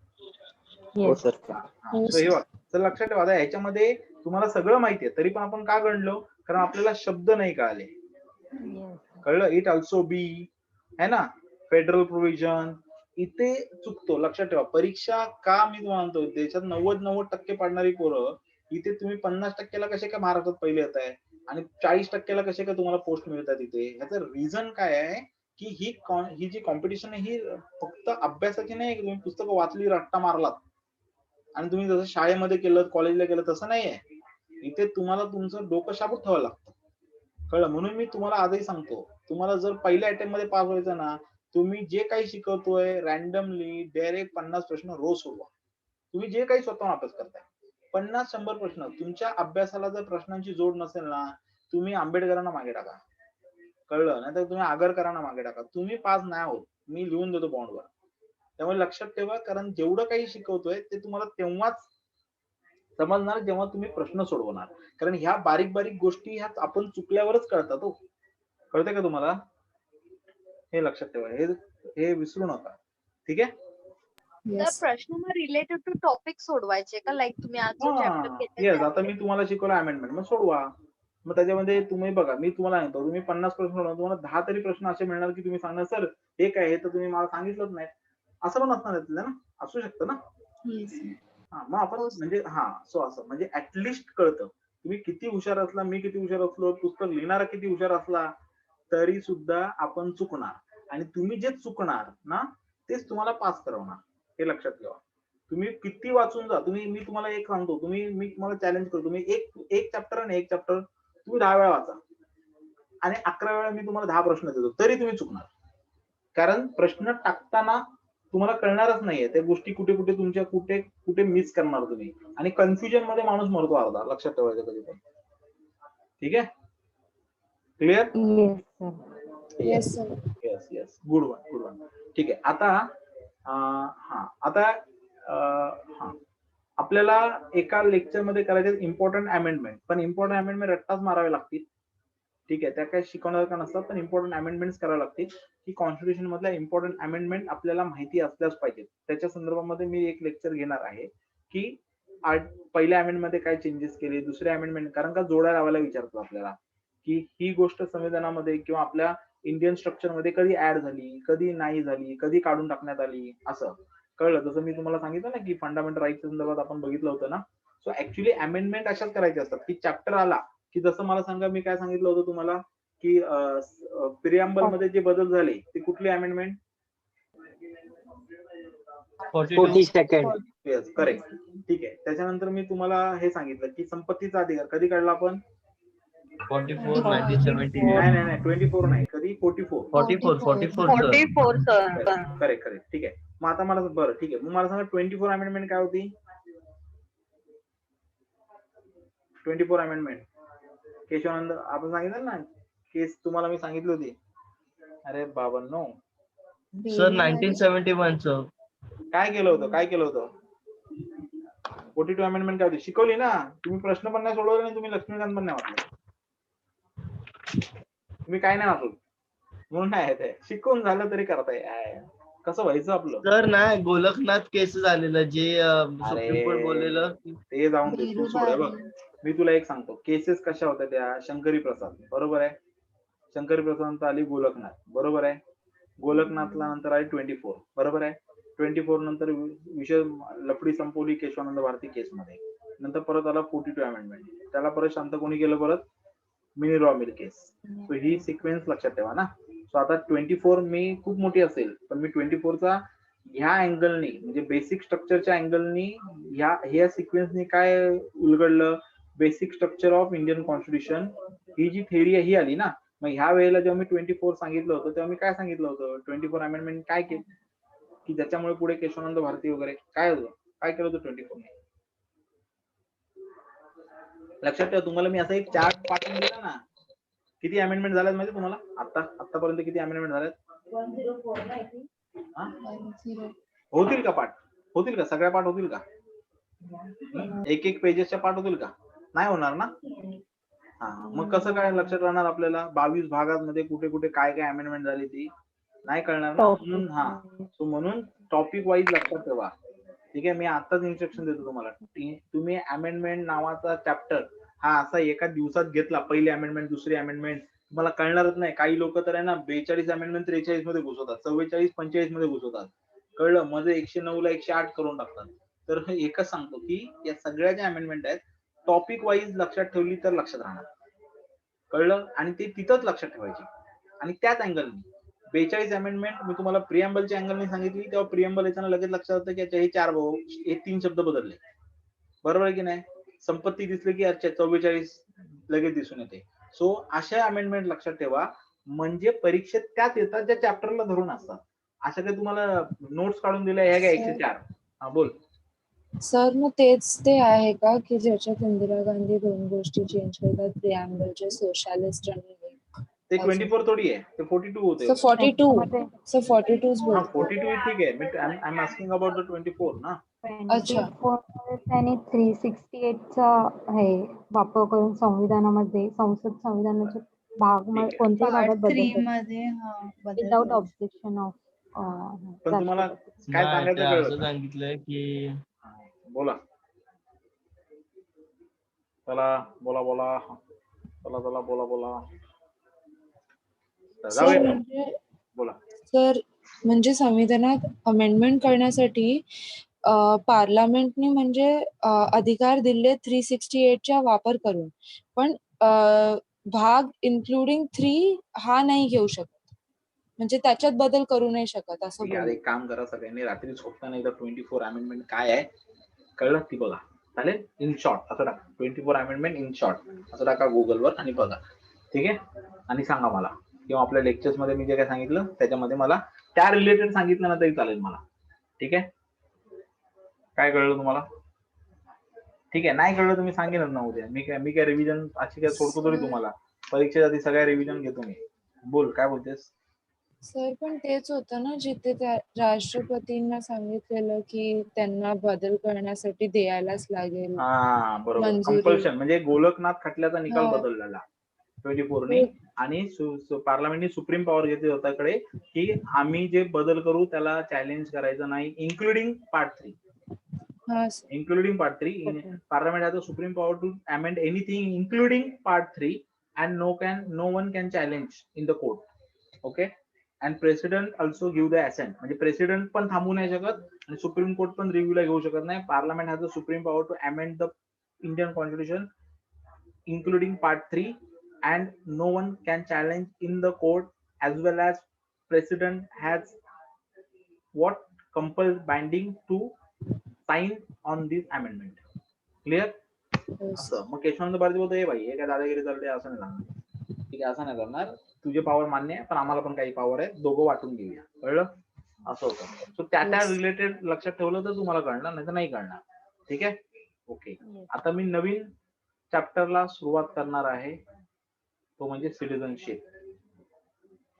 हो सर. सो हे तर लक्षात ठेवा. आता ह्याच्यामध्ये तुम्हाला सगळं माहितीये तरी पण आपण का गणलो? कारण आपल्याला शब्द नाही कळाले. कळलं? इट ऑल्सो बी है ना, फेडरल प्रोव्हिजन, इथे चुकतो. लक्षात ठेवा. परीक्षा का मी तुम्हाला म्हणतो देशात 90% पाडणारी पोरं इथे तुम्ही 50%ला कसे काय महाराष्ट्रात पहिले येत आहे आणि 40%ला कसे काय तुम्हाला पोस्ट मिळतात इथे? ह्याचं रिझन काय आहे की ही जी कॉम्पिटिशन आहे ही फक्त अभ्यासाची नाही की तुम्ही पुस्तकं वाचली, रट्टा मारलात आणि तुम्ही जसं शाळेमध्ये केलं, कॉलेजला केलं तसं नाहीये. इथे तुम्हाला तुमचं डोकं शाबूत ठेवावं लागतं. कळलं? म्हणून मी तुम्हाला आजही सांगतो, तुम्हाला जर पहिल्या अटेम्प्ट मध्ये पास व्हायचं ना, तुम्ही जे काही शिकवतोय रॅन्डमली डायरेक्ट 50 प्रश्न रोज सोडवा. तुम्ही जे काही स्वतः अभ्यास करताय 50-100 प्रश्न. तुमच्या अभ्यासाला जर प्रश्नांची जोड नसेल ना, तुम्ही आंबेडकरांना मागे टाका. कळलं? नाही तर तुम्ही आगरकरांना मागे टाका. तुम्ही पास नाही होत. मी लिहून देतो बॉन्डवर. त्यामुळे लक्षात ठेवा, कारण जेवढं काही शिकवतोय ते तुम्हाला तेव्हाच समजणार जेव्हा तुम्ही प्रश्न सोडवणार. कारण ह्या बारीक बारीक गोष्टी ह्या आपण चुकल्यावरच कळतात. हो, कळतंय का तुम्हाला? हे लक्षात ठेवा. हे विसरू नका. ठीक आहे? तर प्रश्न मग रिलेटेड टू टॉपिक सोडवायचे का? लाईक तुम्ही आज जो चॅप्टर येस. आता मी तुम्हाला शिकवलं अमेंडमेंट, मग सोडवा. मग त्याच्यामध्ये तुम्ही बघा, मी तुम्हाला सांगतो, तुम्ही 50 प्रश्न सोडवा, तुम्हाला 10 तरी प्रश्न असे मिळणार की तुम्ही सांगणार सर हे काय, हे तर तुम्ही मला सांगितलंच नाही. असं पण असणार आहे ना, असू शकतं ना. हा, मग आपण म्हणजे सो असं म्हणजे ऍटलिस्ट कळतं. तुम्ही किती हुशार असला, मी किती हुशार असलो, पुस्तक लिहिणारा किती हुशार असला तरी सुद्धा आपण चुकणार. आणि तुम्ही जे चुकणार ना तेच तुम्हाला पास करवणार. हे लक्षात ठेवा. तुम्ही किती वाचून जा, मी तुम्हाला एक सांगतो, मी तुम्हाला चॅलेंज करतो, तुम्ही एक चॅप्टर आणि एक चॅप्टर तुम्ही 10 वेळा वाचा आणि 11 वेळा मी तुम्हाला 10 प्रश्न देतो तरी तुम्ही चुकणार. कारण प्रश्न टाकताना तुम्हाला कळणारच नाहीये त्या गोष्टी कुठे कुठे तुमच्या कुठे मिस करणार तुम्ही. आणि कन्फ्युजन मध्ये माणूस मरतो अर्धा. लक्षात ठेवायचं कधी पण. ठीक आहे? Clear? Yes sir. Yes sir. Yes yes, good one. ठीक आहे. आता हा आपल्याला एका लेक्चर मध्ये करायचे इम्पॉर्टंट अमेंडमेंट, पण इम्पॉर्टंट अमेंडमेंट रट्टाच मारावे लागतील. ठीक आहे, त्या काही शिकवणार का नसतात, पण इम्पॉर्टंट अमेंडमेंट्स करावे लागतील. की कॉन्स्टिट्यूशन मधल्या इम्पॉर्टंट अमेंडमेंट आपल्याला माहिती असल्याच पाहिजेत. त्याच्या संदर्भामध्ये मी एक लेक्चर घेणार आहे की पहिल्या अमेंडमेंट मध्ये काय चेंजेस केले, दुसऱ्या अमेंडमेंट, कारण का जोड्या लावायला विचारतो आपल्याला की ही गोष्ट संविधानामध्ये किंवा आपल्या इंडियन स्ट्रक्चर मध्ये कधी ऍड झाली, कधी नाही झाली, कधी काढून टाकण्यात आली, असं कळलं. जसं मी तुम्हाला सांगितलं ना की फंडामेंटल राईटच्या संदर्भात आपण बघितलं होतं ना. सो ऍक्च्युली अमेंडमेंट अशाच करायचे असतात की चॅप्टर आला की, जसं मला सांगा, मी काय सांगितलं होतं तुम्हाला की प्रिअम्बल मध्ये जे बदल झाले ते कुठले अमेंडमेंट? 42. Yes, correct. ठीक आहे. त्याच्यानंतर मी तुम्हाला हे सांगितलं की संपत्तीचा अधिकार कधी काढला आपण? 44, 1974. नाही 24 नाही, कधी 44. 44 sir. करेक्ट. ठीक आहे. मग आता मला बरं ठीक आहे, मग मला सांगा 24 अमेंडमेंट काय होती? 24 अमेंडमेंट केशवानंद आपण सांगितलं ना, केस तुम्हाला मी सांगितली होती. अरे बाबांनो, सर 1971 sir. काय केलं होतं? 42 अमेंडमेंट काय होती शिकवली ना तुम्ही. प्रश्न पण नाही सोडवले आणि तुम्ही लक्ष्मीकांत पण नाही वाटले, तुम्ही काय नाही वाचलं म्हणून नाही येत आहे. शिकवून झालं तरी करताय, कसं व्हायचं आपलं? सर नाही, गोलकनाथ केस झालेलं जे सुप्रीम कोर्ट बोललेलं. ते जाऊन दे, तू सोड. बघ मी तुला एक सांगतो, केसेस कशा होत्या त्या. शंकरी प्रसाद बरोबर आहे, शंकरी प्रसाद नंतर आली गोलकनाथ बरोबर आहे, गोलकनाथला नंतर आली 24 बरोबर आहे, 24 नंतर विषय लफडी संपवली केशवानंद भारती केस मध्ये. नंतर परत आला 42 अमेंडमेंट, त्याला परत शांत कोणी केलं? परत Minerva Mills case. So ही सिक्वेन्स लक्षात ठेवा ना. सो आता 24 मी खूप मोठी असेल, पण मी 24 चा ह्या अँगलनी म्हणजे बेसिक स्ट्रक्चरच्या अँगलनी ह्या सिक्वेन्सनी काय उलगडलं? Basic structure of Indian constitution ही जी थेअरी ही आली ना. मग ह्या वेळेला जेव्हा मी 24 सांगितलं होतं तेव्हा मी काय सांगितलं होतं? 24 अमेंडमेंट काय केलं की ज्याच्यामुळे पुढे केशवानंद भारती वगैरे काय होतं, काय केलं होतं 24 ने? लक्षात ठेवा, तुम्हाला मी असा एक चार्ट पाठवून दिला ना. किती अमेंडमेंट झाल्यात माहिती तुम्हाला? आतापर्यंत किती अमेंडमेंट झाल्यात? 10. होतील का पाठ? होतील का सगळ्या पाठ होतील का? एक पेजेसच्या पाठ होतील का? नाही होणार ना. मग कसं काय लक्षात राहणार आपल्याला? 22 भागांमध्ये कुठे कुठे काय काय अमेंडमेंट झाली ती नाही कळणार ना. म्हणून म्हणून टॉपिक वाईज लक्षात ठेवा. ठीक आहे, मी आताच इन्स्ट्रक्शन देतो तुम्हाला. तुम्ही अमेंडमेंट नावाचा चॅप्टर हा असा एका दिवसात घेतला, पहिली अमेंडमेंट दुसरी अमेंडमेंट, तुम्हाला कळणारच नाही. काही लोक तर आहे ना 42 अमेंडमेंट 43 मध्ये घुसवतात, 44 45 मध्ये घुसवतात. कळलं? मध्ये 109 ला 108 करून टाकतात. तर एकच सांगतो की या सगळ्या ज्या अमेंडमेंट आहेत टॉपिक वाईज लक्षात ठेवली तर लक्षात राहणार. कळलं? आणि ते तिथंच लक्षात ठेवायची. आणि त्याच अँगलनी 42 अमेंडमेंट मी तुम्हाला प्रिअम्बलच्या अँगलने सांगितली, तेव्हा प्रिअम्बल येताना लगेच लक्षात होतं की हे 4 भाऊ हे 3 शब्द बदलले. बरोबर आहे की नाही? संपत्ती दिसली की अच्छा 44 लगेच दिसून येते. सो अशा अमेंडमेंट लक्षात ठेवा, म्हणजे परीक्षेत त्याच येतात ज्या चॅप्टरला धरून असतात. असं काही तुम्हाला नोट्स काढून दिल्या ह्या 104. हा बोल. सर मग तेच ते आहे का की ज्याच्यात इंदिरा गांधी 2 गोष्टी चेंज करतात, प्रिअम्बलचे सोशलिस्ट आणि ते 24 थोडी आहे, ते 42 होते. 42 सर 42 हा बोलतो. 42 ठीक आहे. मी I am asking about the 24 ना. अच्छा. 24 त्यांनी 368 चा हे वापर करून संविधानामध्ये संविधानाचे भाग ठीक आहे. कोणत्याही भागात पार्ट 3 बदल मध्ये बदल विदाउट करायचे. ऑब्जेक्शन ऑफ पण तुम्हाला काय नाही, सांगायचं ते कळलं असं का? सांगितलंय की बोला. चला बोला बोला चला चला बोला सर जाऊया. म्हणजे बोला. सर म्हणजे संविधानात अमेंडमेंट करण्यासाठी पार्लमेंटने म्हणजे अधिकार दिले 368 चा वापर करून, पण भाग इन्क्लुडिंग 3 हा नाही घेऊ शकत, म्हणजे त्याच्यात बदल करू नाही शकत असं यार बोलले. एक काम करा, सगळ्यांनी रात्री झोपताना एकदा 24 अमेंडमेंट काय आहे कळलं ती बघा. चालेल? इन शॉर्ट असं टाका 24 अमेंडमेंट इन शॉर्ट असं टाका गुगलवर आणि बघा. ठीक आहे, आणि सांगा मला, किंवा आपल्या लेक्चर्स मध्ये मी जे काय सांगितलं त्याच्यामध्ये मला त्या रिलेटेड सांगितलं ना तरी चालेल मला. ठीक आहे, काय कळलं तुम्हाला? ठीक आहे, नाही कळलं तुम्ही सांगेनच ना उद्या. मी काय रिव्हिजन अशी काय सोडतो तरी तुम्हाला. परीक्षेच्या आधी सगळ्या रिव्हिजन घेतो मी. बोल काय बोलतेस? सर पण तेच होतं ना जिथे त्या राष्ट्रपतींना सांगितलेलं की त्यांना बदल करण्यासाठी द्यायलाच लागेल हा बरोबर, मंजुरी. कंपल्शन म्हणजे गोलकनाथ खटल्याचा निकाल हा. बदललेला 24 ने, आणि पार्लमेंटने सुप्रीम पॉवर घेतली स्वतःकडे की आम्ही जे बदल करू त्याला चॅलेंज करायचं नाही, इन्क्लुडिंग पार्ट 3. हा sir. Including part 3, Parliament has the supreme power to amend anything, including part 3, and no one can challenge in the court. Okay, and president also give the assent. म्हणजे president पण थांबू नाही शकत आणि supreme court पण रिव्ह्यूला घेऊ शकत नाही. Parliament has the supreme power to amend the Indian constitution, including part 3, and no one can challenge in the court, as well as president has what compels binding to sign on this amendment. Clear? असं मग केशवानंद भारती बोलतो, हे भाई हे काय दादागिरी चालते असं नाही सांगणार. ठीक आहे, असं नाही करणार. तुझे पॉवर मान्य आहे पण आम्हाला पण काही पॉवर आहे, दोघं वाटून घेऊया. कळलं? असं होतं. सो त्या रिलेटेड लक्षात ठेवलं तर तुम्हाला कळणार, नाही तर नाही कळणार. ठीक आहे, ओके. आता मी नवीन चॅप्टरला सुरुवात करणार आहे, तो म्हणजे सिटिझनशिप.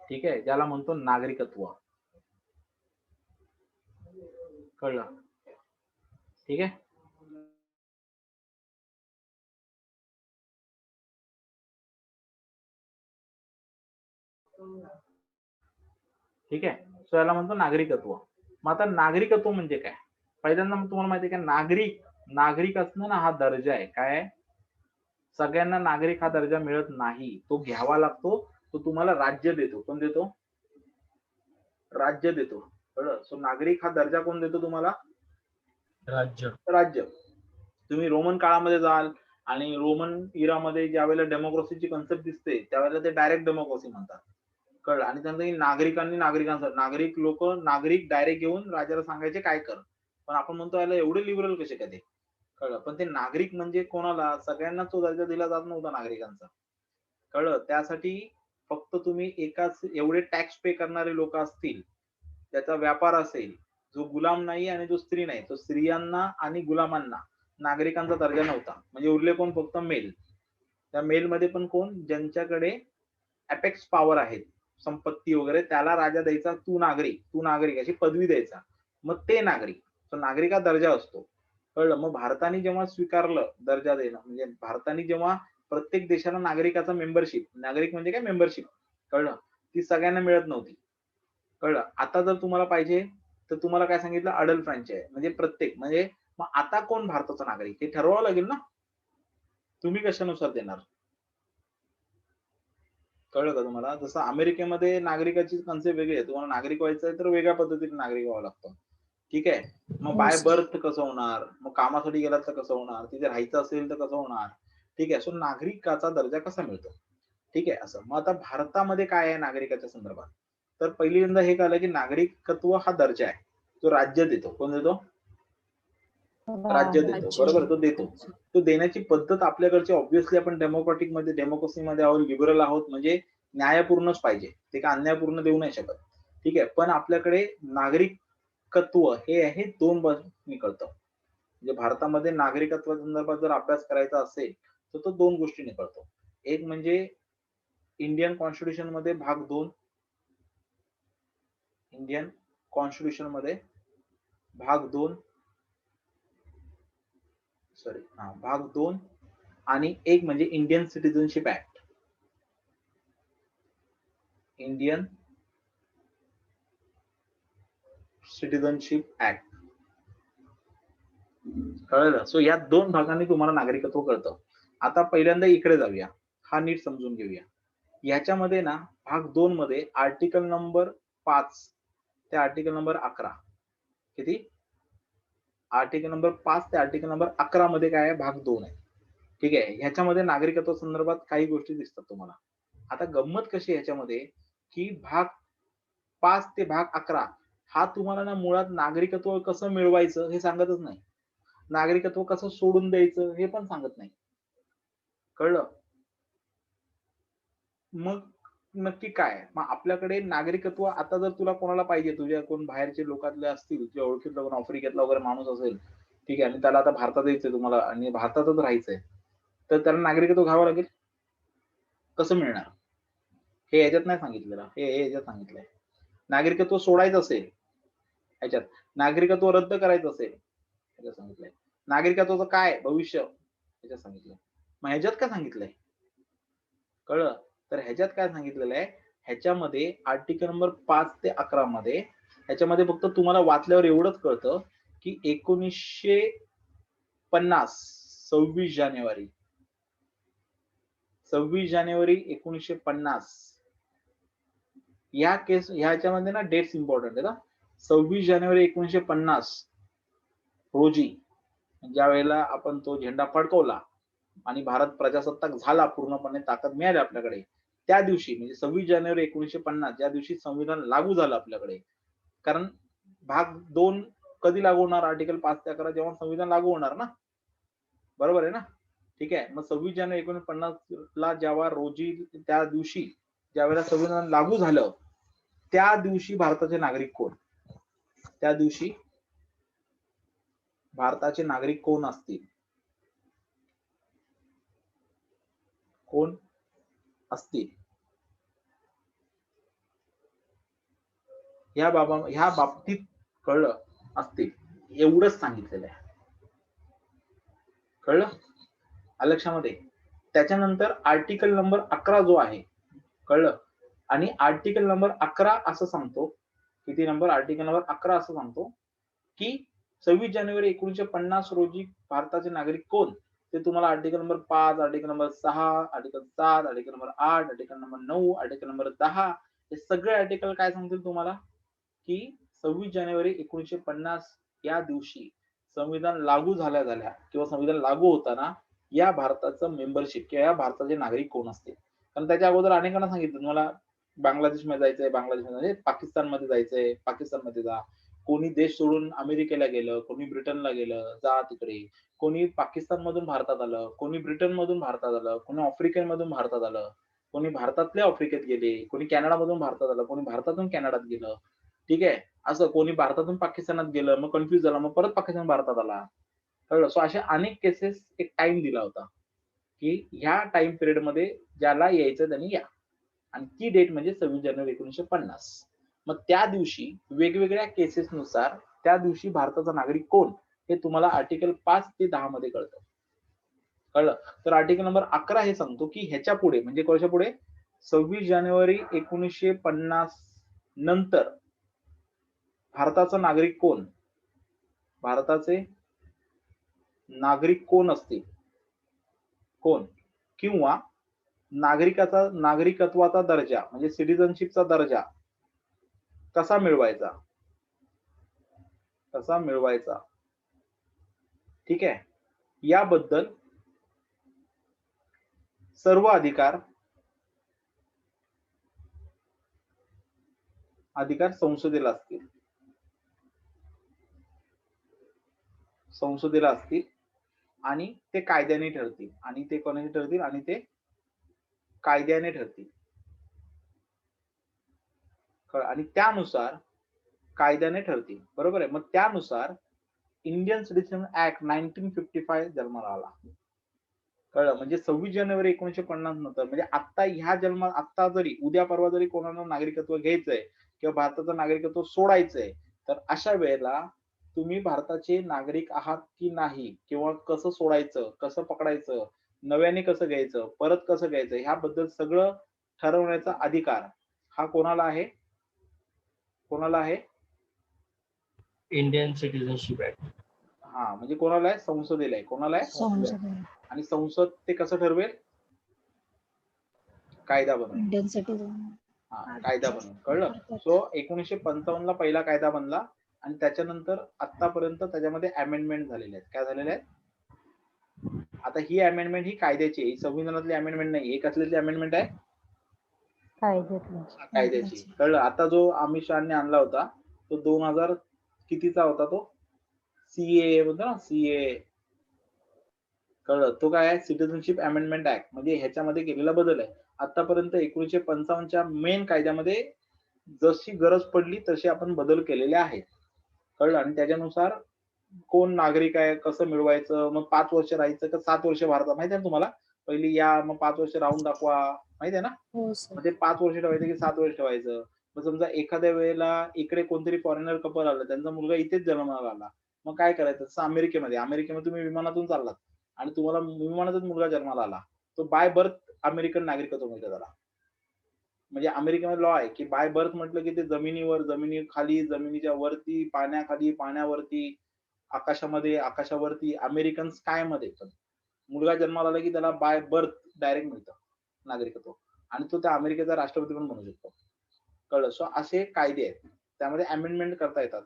ठीक आहे, ज्याला म्हणतो नागरिकत्व. कळलं? ठीक आहे. ठीक आहे, सो याला म्हणतो नागरिकत्व. मग आता नागरिकत्व म्हणजे काय? पहिल्यांदा तुम्हाला माहिती आहे का, नागरिक असणं ना हा दर्जा आहे. काय? सगळ्यांना नागरिक हा दर्जा मिळत नाही, तो घ्यावा लागतो. तो तुम्हाला राज्य देतो. कोण देतो? राज्य देतो. कळलं? सो नागरिक हा दर्जा कोण देतो तुम्हाला? राज्य. तुम्ही रोमन काळामध्ये जाल आणि रोमन इरामध्ये ज्या वेळेला डेमोक्रेसीची कन्सेप्ट दिसते त्यावेळेला ते डायरेक्ट डेमोक्रेसी म्हणतात. कळलं? आणि त्यांचं नागरिक लोक डायरेक्ट येऊन राजाला सांगायचे काय कर. पण आपण म्हणतो याला एवढे लिबरल कसे काय ते? कळलं? पण ते नागरिक म्हणजे कोणाला? सगळ्यांना तो दर्जा दिला जात नव्हता नागरिकांचा. कळलं? त्यासाठी फक्त तुम्ही एकाच एवढे टॅक्स पे करणारे लोक असतील, त्याचा व्यापार असेल, जो गुलाम नाही आणि जो स्त्री नाही, तो स्त्रियांना आणि गुलामांना नागरिकांचा दर्जा नव्हता. म्हणजे उरले कोण? फक्त मेल. त्या मेल मध्ये पण कोण? ज्यांच्याकडे अपेक्स पॉवर आहेत, संपत्ती वगैरे, त्याला राजा द्यायचा तू नागरिक अशी पदवी द्यायचा. मग ते नागरिक. तो नागरिक हा दर्जा असतो. कळलं? मग भारताने जेव्हा स्वीकारलं दर्जा देणं, म्हणजे भारताने जेव्हा प्रत्येक देशाला नागरिकाचा मेंबरशिप, नागरिक म्हणजे काय? मेंबरशिप. कळलं? ती सगळ्यांना मिळत नव्हती. कळलं? आता जर तुम्हाला पाहिजे तर तुम्हाला काय सांगितलं? अडल्ट फ्रँचाइज म्हणजे प्रत्येक, म्हणजे मग आता कोण भारताचा नागरिक हे ठरवावं लागेल ना. तुम्ही कशानुसार देणार? कळलं का तुम्हाला? जसं अमेरिकेमध्ये नागरिकाची कन्सेप्ट वेगळी आहे. तुम्हाला नागरिक व्हायचं आहे तर वेगळ्या पद्धतीने नागरिक व्हावं लागतं. ठीक आहे. मग बाय बर्थ कसं होणार? मग कामासाठी गेलात तर कसं होणार? तिथे राहायचं असेल तर कसं होणार? ठीक आहे. सो नागरिकाचा दर्जा कसा मिळतो? ठीक आहे. असं मग आता भारतामध्ये काय आहे नागरिकाच्या संदर्भात? तर पहिल्यांदा हे कळलं की नागरिकत्व हा दर्जा आहे, तो राज्य देतो. कोण देतो? राज्य देतो. बरोबर, तो देतो. तो देण्याची पद्धत आपल्याकडची ऑब्व्हियसली आपण डेमोक्रेसीमध्ये आहोत, लिबरल आहोत, म्हणजे न्यायपूर्णच पाहिजे. ते काय अन्यायपूर्ण देऊ नाही शकत. ठीक आहे. पण आपल्याकडे नागरिकत्व हे आहे दोन बाजूंनी कळतं. म्हणजे भारतामध्ये नागरिकत्वा संदर्भात जर अभ्यास करायचा असेल तर तो दोन गोष्टींनी कळतो. एक म्हणजे इंडियन कॉन्स्टिट्यूशन मध्ये भाग 2, इंडियन कॉन्स्टिट्यूशन मध्ये भाग 2 भाग 2 आणि एक म्हणजे Indian citizenship act. Indian citizenship act. कळलं? सो या दोन भागांनी तुम्हाला नागरिकत्व कळतं. आता पहिल्यांदा इकडे जाऊया, हा नीट समजून घेऊया. याच्यामध्ये ना भाग 2 मध्ये आर्टिकल नंबर 5 ते आर्टिकल नंबर 11. किती? आर्टिकल नंबर 5 ते आर्टिकल नंबर 11 मध्ये काय आहे? भाग 2 आहे. ठीक आहे. ह्याच्यामध्ये नागरिकत्व संदर्भात काही गोष्टी दिसतात तुम्हाला. आता गंमत कशी ह्याच्यामध्ये की भाग 5 ते भाग 11 हा तुम्हाला ना मुळात नागरिकत्व कसं मिळवायचं हे सांगतच नाही. नागरिकत्व कसं सोडून द्यायचं हे पण सांगत नाही. कळलं? मग नक्की काय? मग आपल्याकडे नागरिकत्व आता जर तुला कोणाला पाहिजे, तुझ्या कोण बाहेरचे लोकातले असतील, तुझ्या ओळखीतला कोण आफ्रिकेतला वगैरे माणूस असेल, ठीक आहे, आणि त्याला आता भारतात यायचंय तुम्हाला आणि भारतातच राहायचंय, तर त्याला नागरिकत्व घ्यावं लागेल. कसं मिळणार हे याच्यात नाही सांगितलेलं, हे याच्यात सांगितलंय. नागरिकत्व सोडायचं असेल ह्याच्यात, नागरिकत्व रद्द करायचं असेल ह्याच्यात सांगितलंय. नागरिकत्वाचं काय भविष्य ह्याच्यात सांगितलंय. मग ह्याच्यात काय सांगितलंय कळलं? तर ह्याच्यात काय सांगितलेलं आहे, ह्याच्यामध्ये आर्टिकल नंबर 5 ते 11 मध्ये ह्याच्यामध्ये फक्त तुम्हाला वाचल्यावर एवढंच कळतं की 1950 26 जानेवारी 1950 या केस ह्याच्यामध्ये ना डेट्स इम्पॉर्टंट आहेत. 26 जानेवारी 1950 रोजी ज्या वेळेला आपण तो झेंडा फडकवला आणि भारत प्रजासत्ताक झाला, पूर्णपणे ताकद मिळाली आपल्याकडे, त्या दिवशी म्हणजे 26 जानेवारी 1950 ज्या दिवशी संविधान लागू झालं आपल्याकडे. कारण भाग 2 कधी लागू होणार, आर्टिकल 5 ते 11 जेव्हा संविधान लागू होणार ना, बरोबर आहे ना? ठीक आहे. मग 26 जानेवारी 1950 ला जेव्हा रोजी त्या दिवशी ज्यावेळेला संविधान लागू झालं त्या दिवशी भारताचे नागरिक कोण, त्या दिवशी भारताचे नागरिक कोण असतील, कोण असतील ह्या बाबतीत कळलं असतील एवढंच सांगितलेलं आहे. कळलं लक्षामध्ये? त्याच्यानंतर आर्टिकल नंबर 11 जो आहे, कळलं? आणि आर्टिकल नंबर 11 असं सांगतो, किती नंबर, आर्टिकल नंबर 11 असं सांगतो की 26 जानेवारी 1950 रोजी भारताचे नागरिक कोण, ते तुम्हाला article number 5, article number 6, article 7, article number 8, article number 9, article number 10 हे सगळे आर्टिकल काय सांगतील तुम्हाला की 26 जानेवारी 1950 या दिवशी संविधान लागू झाल्या किंवा संविधान लागू होताना या भारताचं मेंबरशिप किंवा या भारताचे नागरिक कोण असतील. कारण त्याच्या अगोदर अनेकांना सांगितलं तुम्हाला बांगलादेशमध्ये जायचंय, बांगलादेशमध्ये पाकिस्तानमध्ये जायचंय, पाकिस्तानमध्ये जा. कोणी देश सोडून अमेरिकेला गेलं, कोणी ब्रिटनला गेलं, जा तिकडे. कोणी पाकिस्तानमधून भारतात आलं, कोणी ब्रिटनमधून भारतात आलं, कोणी आफ्रिकेमधून भारतात आलं, कोणी भारतातल्या आफ्रिकेत गेले, कोणी कॅनडामधून भारतात आलं, कोणी भारतातून कॅनडात गेलं. ठीक आहे. असं कोणी भारतातून पाकिस्तानात गेलं, मग कन्फ्युज झाला, मग परत पाकिस्तान भारतात आला. कळलं? सो अशा अनेक केसेस एक टाइम दिला होता की ह्या टाइम पिरियड मध्ये ज्याला यायचं त्यांनी या, आणि ती डेट म्हणजे 26 जानेवारी 1950. मग त्या दिवशी वेगवेगळ्या केसेस नुसार त्या दिवशी भारताचा नागरिक कोण हे तुम्हाला आर्टिकल 5 ते 10 मध्ये कळतं. कळलं? तर आर्टिकल नंबर 11 हे सांगतो की ह्याच्या पुढे म्हणजे कोणाच्या पुढे 26 जानेवारी 1950 नंतर भारताचा नागरिक कोण, भारताचे नागरिक कोण असतील, कोण, किंवा नागरिकत्वाचा दर्जा म्हणजे सिटिझनशिपचा दर्जा कसा मिळवायचा, कसा मिळवायचा. ठीक आहे. याबद्दल सर्व अधिकार संसदेला असतील, संसदेला असतील आणि ते कायद्याने ठरतील, आणि ते कोणाने ठरतील, आणि ते कायद्याने ठरतील. आणि त्यानुसार कायद्याने ठरतील. बरोबर आहे. मग त्यानुसार इंडियन सिटिझन ऍक्ट 1955 जन्माला आला. कळलं? म्हणजे 26 जानेवारी 1950 नंतर म्हणजे आता ह्या जन्मात आता जरी उद्या परवा जरी कोणाला नागरिकत्व घ्यायचंय किंवा भारताचं नागरिकत्व सोडायचंय तर अशा वेळेला तुम्ही भारताचे नागरिक आहात की नाही, किंवा कसं सोडायचं, कसं पकडायचं, नव्याने कसं घ्यायचं, परत कसं घ्यायचं, ह्याबद्दल सगळं ठरवण्याचा अधिकार हा कोणाला आहे, कोणाला आहे? Indian citizenship act. हा, म्हणजे कोणाला आहे? संसदेला आहे. कोणाला आहे? आणि संसद ते कसं ठरवेल? कायदा बनवेल. Indian citizen. हा, कायदा बनवेल. कळलं? सो 1955 ला पहिला कायदा बनला आणि त्याच्यानंतर आतापर्यंत त्याच्यामध्ये अमेंडमेंट झालेले आहेत. काय झालेले आहेत? आता ही अमेंडमेंट ही कायद्याची आहे, ही संविधानातली अमेंडमेंट नाही. एक असलेली अमेंडमेंट आहे कायद्याची. कळलं? आता जो अमित शहाने आणला होता तो 2000 कितीचा होता, तो सीए होता ना, सीए. कळलं? तो काय आहे? Citizenship amendment act. म्हणजे ह्याच्यामध्ये केलेला बदल आहे. आतापर्यंत 1955च्या मेन कायद्यामध्ये जशी गरज पडली तसे आपण बदल केलेले आहेत. कळलं? आणि त्याच्यानुसार कोण नागरिक आहे, कसं मिळवायचं, मग 5 वर्ष राहायचं का 7 वर्ष भारतात, माहिती आहे तुम्हाला पहिली या, मग 5 वर्ष राहून दाखवा, माहिती आहे ना. हो सर. मग ते 5 वर्ष ठेवायचं की 7 वर्ष ठेवायचं. मग समजा एखाद्या वेळेला इकडे कोणतरी फॉरेनर कपल आलं, त्यांचा मुलगा इथेच जन्माला आला, मग काय करायचं. तसं अमेरिकेमध्ये तुम्ही विमानातून चाललात आणि तुम्हाला विमानातच मुलगा जन्माला आला, तो बाय बर्थ अमेरिकन नागरिकत्व मिळतं त्याला. म्हणजे अमेरिकेमध्ये लॉ आहे की बाय बर्थ म्हटलं की ते जमिनीवर, जमिनीखाली, जमिनीच्या वरती, पाण्याखाली, पाण्यावरती, आकाशामध्ये, आकाशावरती, अमेरिकन स्काय मध्ये पण मुलगा जन्माला आला की त्याला बाय बर्थ डायरेक्ट मिळतं नागरिकत्व आणि तो त्या अमेरिकेचा राष्ट्रपती पण बनू शकतो. कळलं. सो असे कायदे आहेत, त्यामध्ये अमेंडमेंट करता येतात.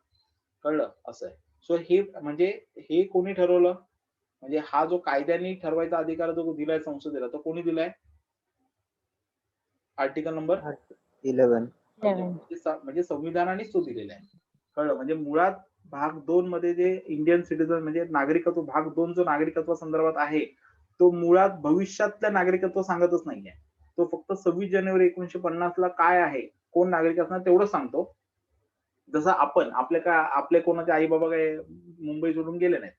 कळलं. असं आहे. सो हे म्हणजे हे कोणी ठरवलं, म्हणजे हा जो कायद्याने ठरवायचा अधिकार जो दिलाय संसदेला, तो कोणी दिलाय. Article number 11. म्हणजे संविधानानेच तो दिलेला आहे. कळलं. म्हणजे मुळात भाग 2 मध्ये जे इंडियन सिटीजन म्हणजे नागरिकत्व भाग 2 जो नागरिकत्व संदर्भात आहे, तो मुळात भविष्यातल्या नागरिकत्व सांगतच नाहीये. तो फक्त 26 जानेवारी 1950 ला काय आहे, कोण नागरिक असणार तेवढंच सांगतो. जसं आपण आपले कोणाचे आई बाबा काय मुंबई सोडून गेले नाहीत.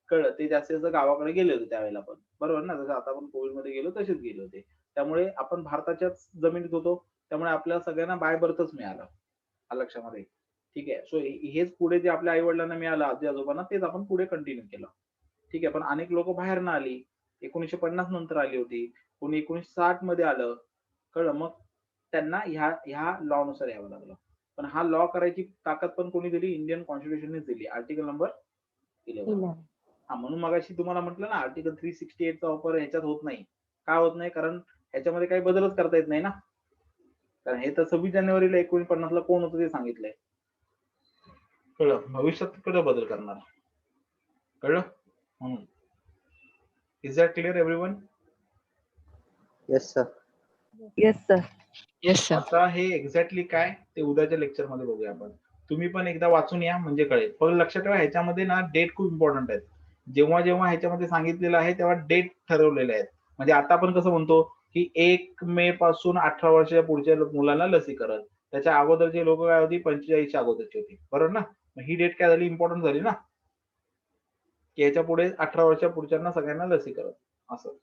कळलं. ते जास्तीत जास्त गावाकडे गेले होते त्यावेळेला पण, बरोबर ना. जसं आता आपण कोविडमध्ये गेलो तसेच गेले होते. त्यामुळे आपण भारताच्याच जमिनीत होतो, त्यामुळे आपल्याला सगळ्यांना बाय बर्थच मिळालं. लक्षामध्ये. ठीक आहे. सो हेच पुढे जे आपल्या आई वडिलांना मिळालं, आजी आजोबांना, तेच आपण पुढे कंटिन्यू केलं. ठीक आहे. पण अनेक लोक बाहेरनं आली, 1950 नंतर आली होती, कोणी 1960 मध्ये आलं. कळलं. मग त्यांना ह्या लॉ नुसार यावं लागलं. पण हा लॉ करायची ताकद पण कोणी दिली, इंडियन कॉन्स्टिट्यूशननेच दिली. Article number 11. हा, म्हणून मगाशी तुम्हाला म्हटलं ना, आर्टिकल 368 चा वापर ह्याच्यात होत नाही. का होत नाही, कारण ह्याच्यामध्ये काही बदलच करता येत नाही ना. कारण हे तर 26 जानेवारीला 1950 ला कोण होतं ते सांगितलंय. कळलं. भविष्यात कडे बदल करणार. कळलं. म्हणून is that clear everyone. Yes, sir. Yes sir. आता हे एक्झॅक्टली काय ते उद्याच्या लेक्चर मध्ये बघूया आपण. तुम्ही पण एकदा वाचून या म्हणजे कळेल. पण लक्षात ठेवा ह्याच्यामध्ये ना डेट खूप इम्पॉर्टंट आहेत. जेव्हा जेव्हा ह्याच्यामध्ये सांगितलेलं आहे तेव्हा डेट ठरवलेले आहेत. म्हणजे आता आपण कसं म्हणतो की 1 मे पासून 18 वर्षाच्या पुढच्या मुलांना लसीकरण, त्याच्या अगोदरची लोक काय होती 45 अगोदरची होती, बरोबर ना. मग ही डेट काय झाली, इम्पॉर्टंट झाली ना, की ह्याच्या पुढे 18 वर्षाच्या पुढच्यांना सगळ्यांना लसीकरण. असं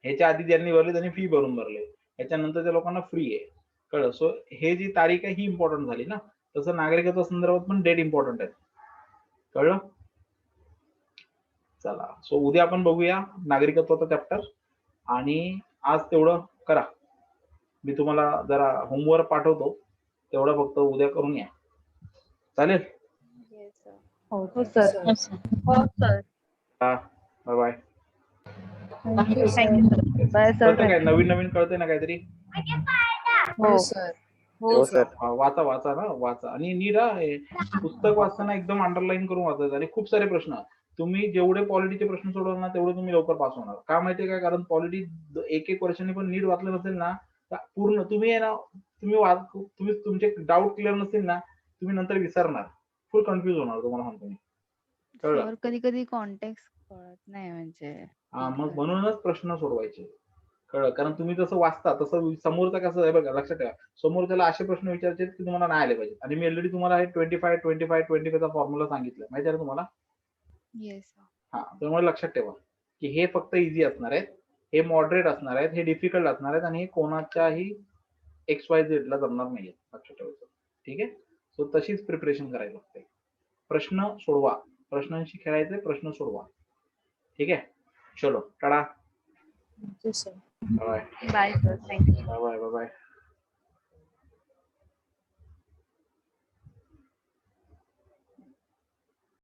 ह्याच्या आधी ज्यांनी भरले त्यांनी फी भरून भरले, ह्याच्यानंतरच्या लोकांना फ्री आहे. कळलं. सो हे जी तारीख आहे ही इम्पॉर्टंट झाली ना. तसं नागरिकत्व संदर्भात पण डेट इम्पॉर्टंट आहे. कळलं. चला. सो उद्या आपण बघूया नागरिकत्वाचा चॅप्टर, आणि आज तेवढं करा. मी तुम्हाला जरा होमवर्क पाठवतो, तेवढं फक्त उद्या करून या. चालेल. हो सर. हो sir. Bye bye. Thank you sir. Bye sir. कळतं काय, नवीन नवीन कळतंय ना काहीतरी. हो सर. हो, sir. वाचा ना, वाचा आणि नीट हे पुस्तक वाचताना एकदम अंडरलाईन करून वाचायचं. आणि खूप सारे प्रश्न तुम्ही जेवढे पॉलिटीचे प्रश्न सोडवणार ना तेवढे तुम्ही लवकर पास होणार. का माहितीये का, कारण पॉलिटी एक वर्षांनी पण नीट वाचलं नसेल ना, तर पूर्ण तुम्ही आहे ना, तुम्ही तुमचे डाऊट क्लिअर नसतील ना, तुम्ही नंतर विसरणार, फुल कन्फ्युज होणार तुम्हाला सांगतो मी. कळलं. कधी कधी कॉन्टेक्स्ट कळत नाही म्हणजे. मग म्हणूनच प्रश्न सोडवायचे. कळलं. कारण तुम्ही जसं वाचता तसं समोरचा कसं आहे बघा, लक्षात ठेवा. समोरच्याला असे प्रश्न विचारायचे की तुम्हाला नाही आले पाहिजे. आणि मी ऑलरेडी तुम्हाला हे 25 चा फॉर्म्युला सांगितलं, माहिती आहे तुम्हाला. येस. हा, त्यामुळे लक्षात ठेवा की हे फक्त इझी असणार आहेत, हे मॉडरेट असणार आहेत, हे डिफिकल्ट असणार आहेत, आणि हे कोणाच्याही XYZ ला जमणार नाहीये. लक्षात ठेवायचं. ठीक आहे. सो तशीच प्रिपरेशन करायला लागते. प्रश्न सोडवा, प्रश्नांशी खेळायचे, प्रश्न सोडवा. ठीक आहे. चलो tata. Thank you sir. Bye bye sir. Thank you. Bye bye.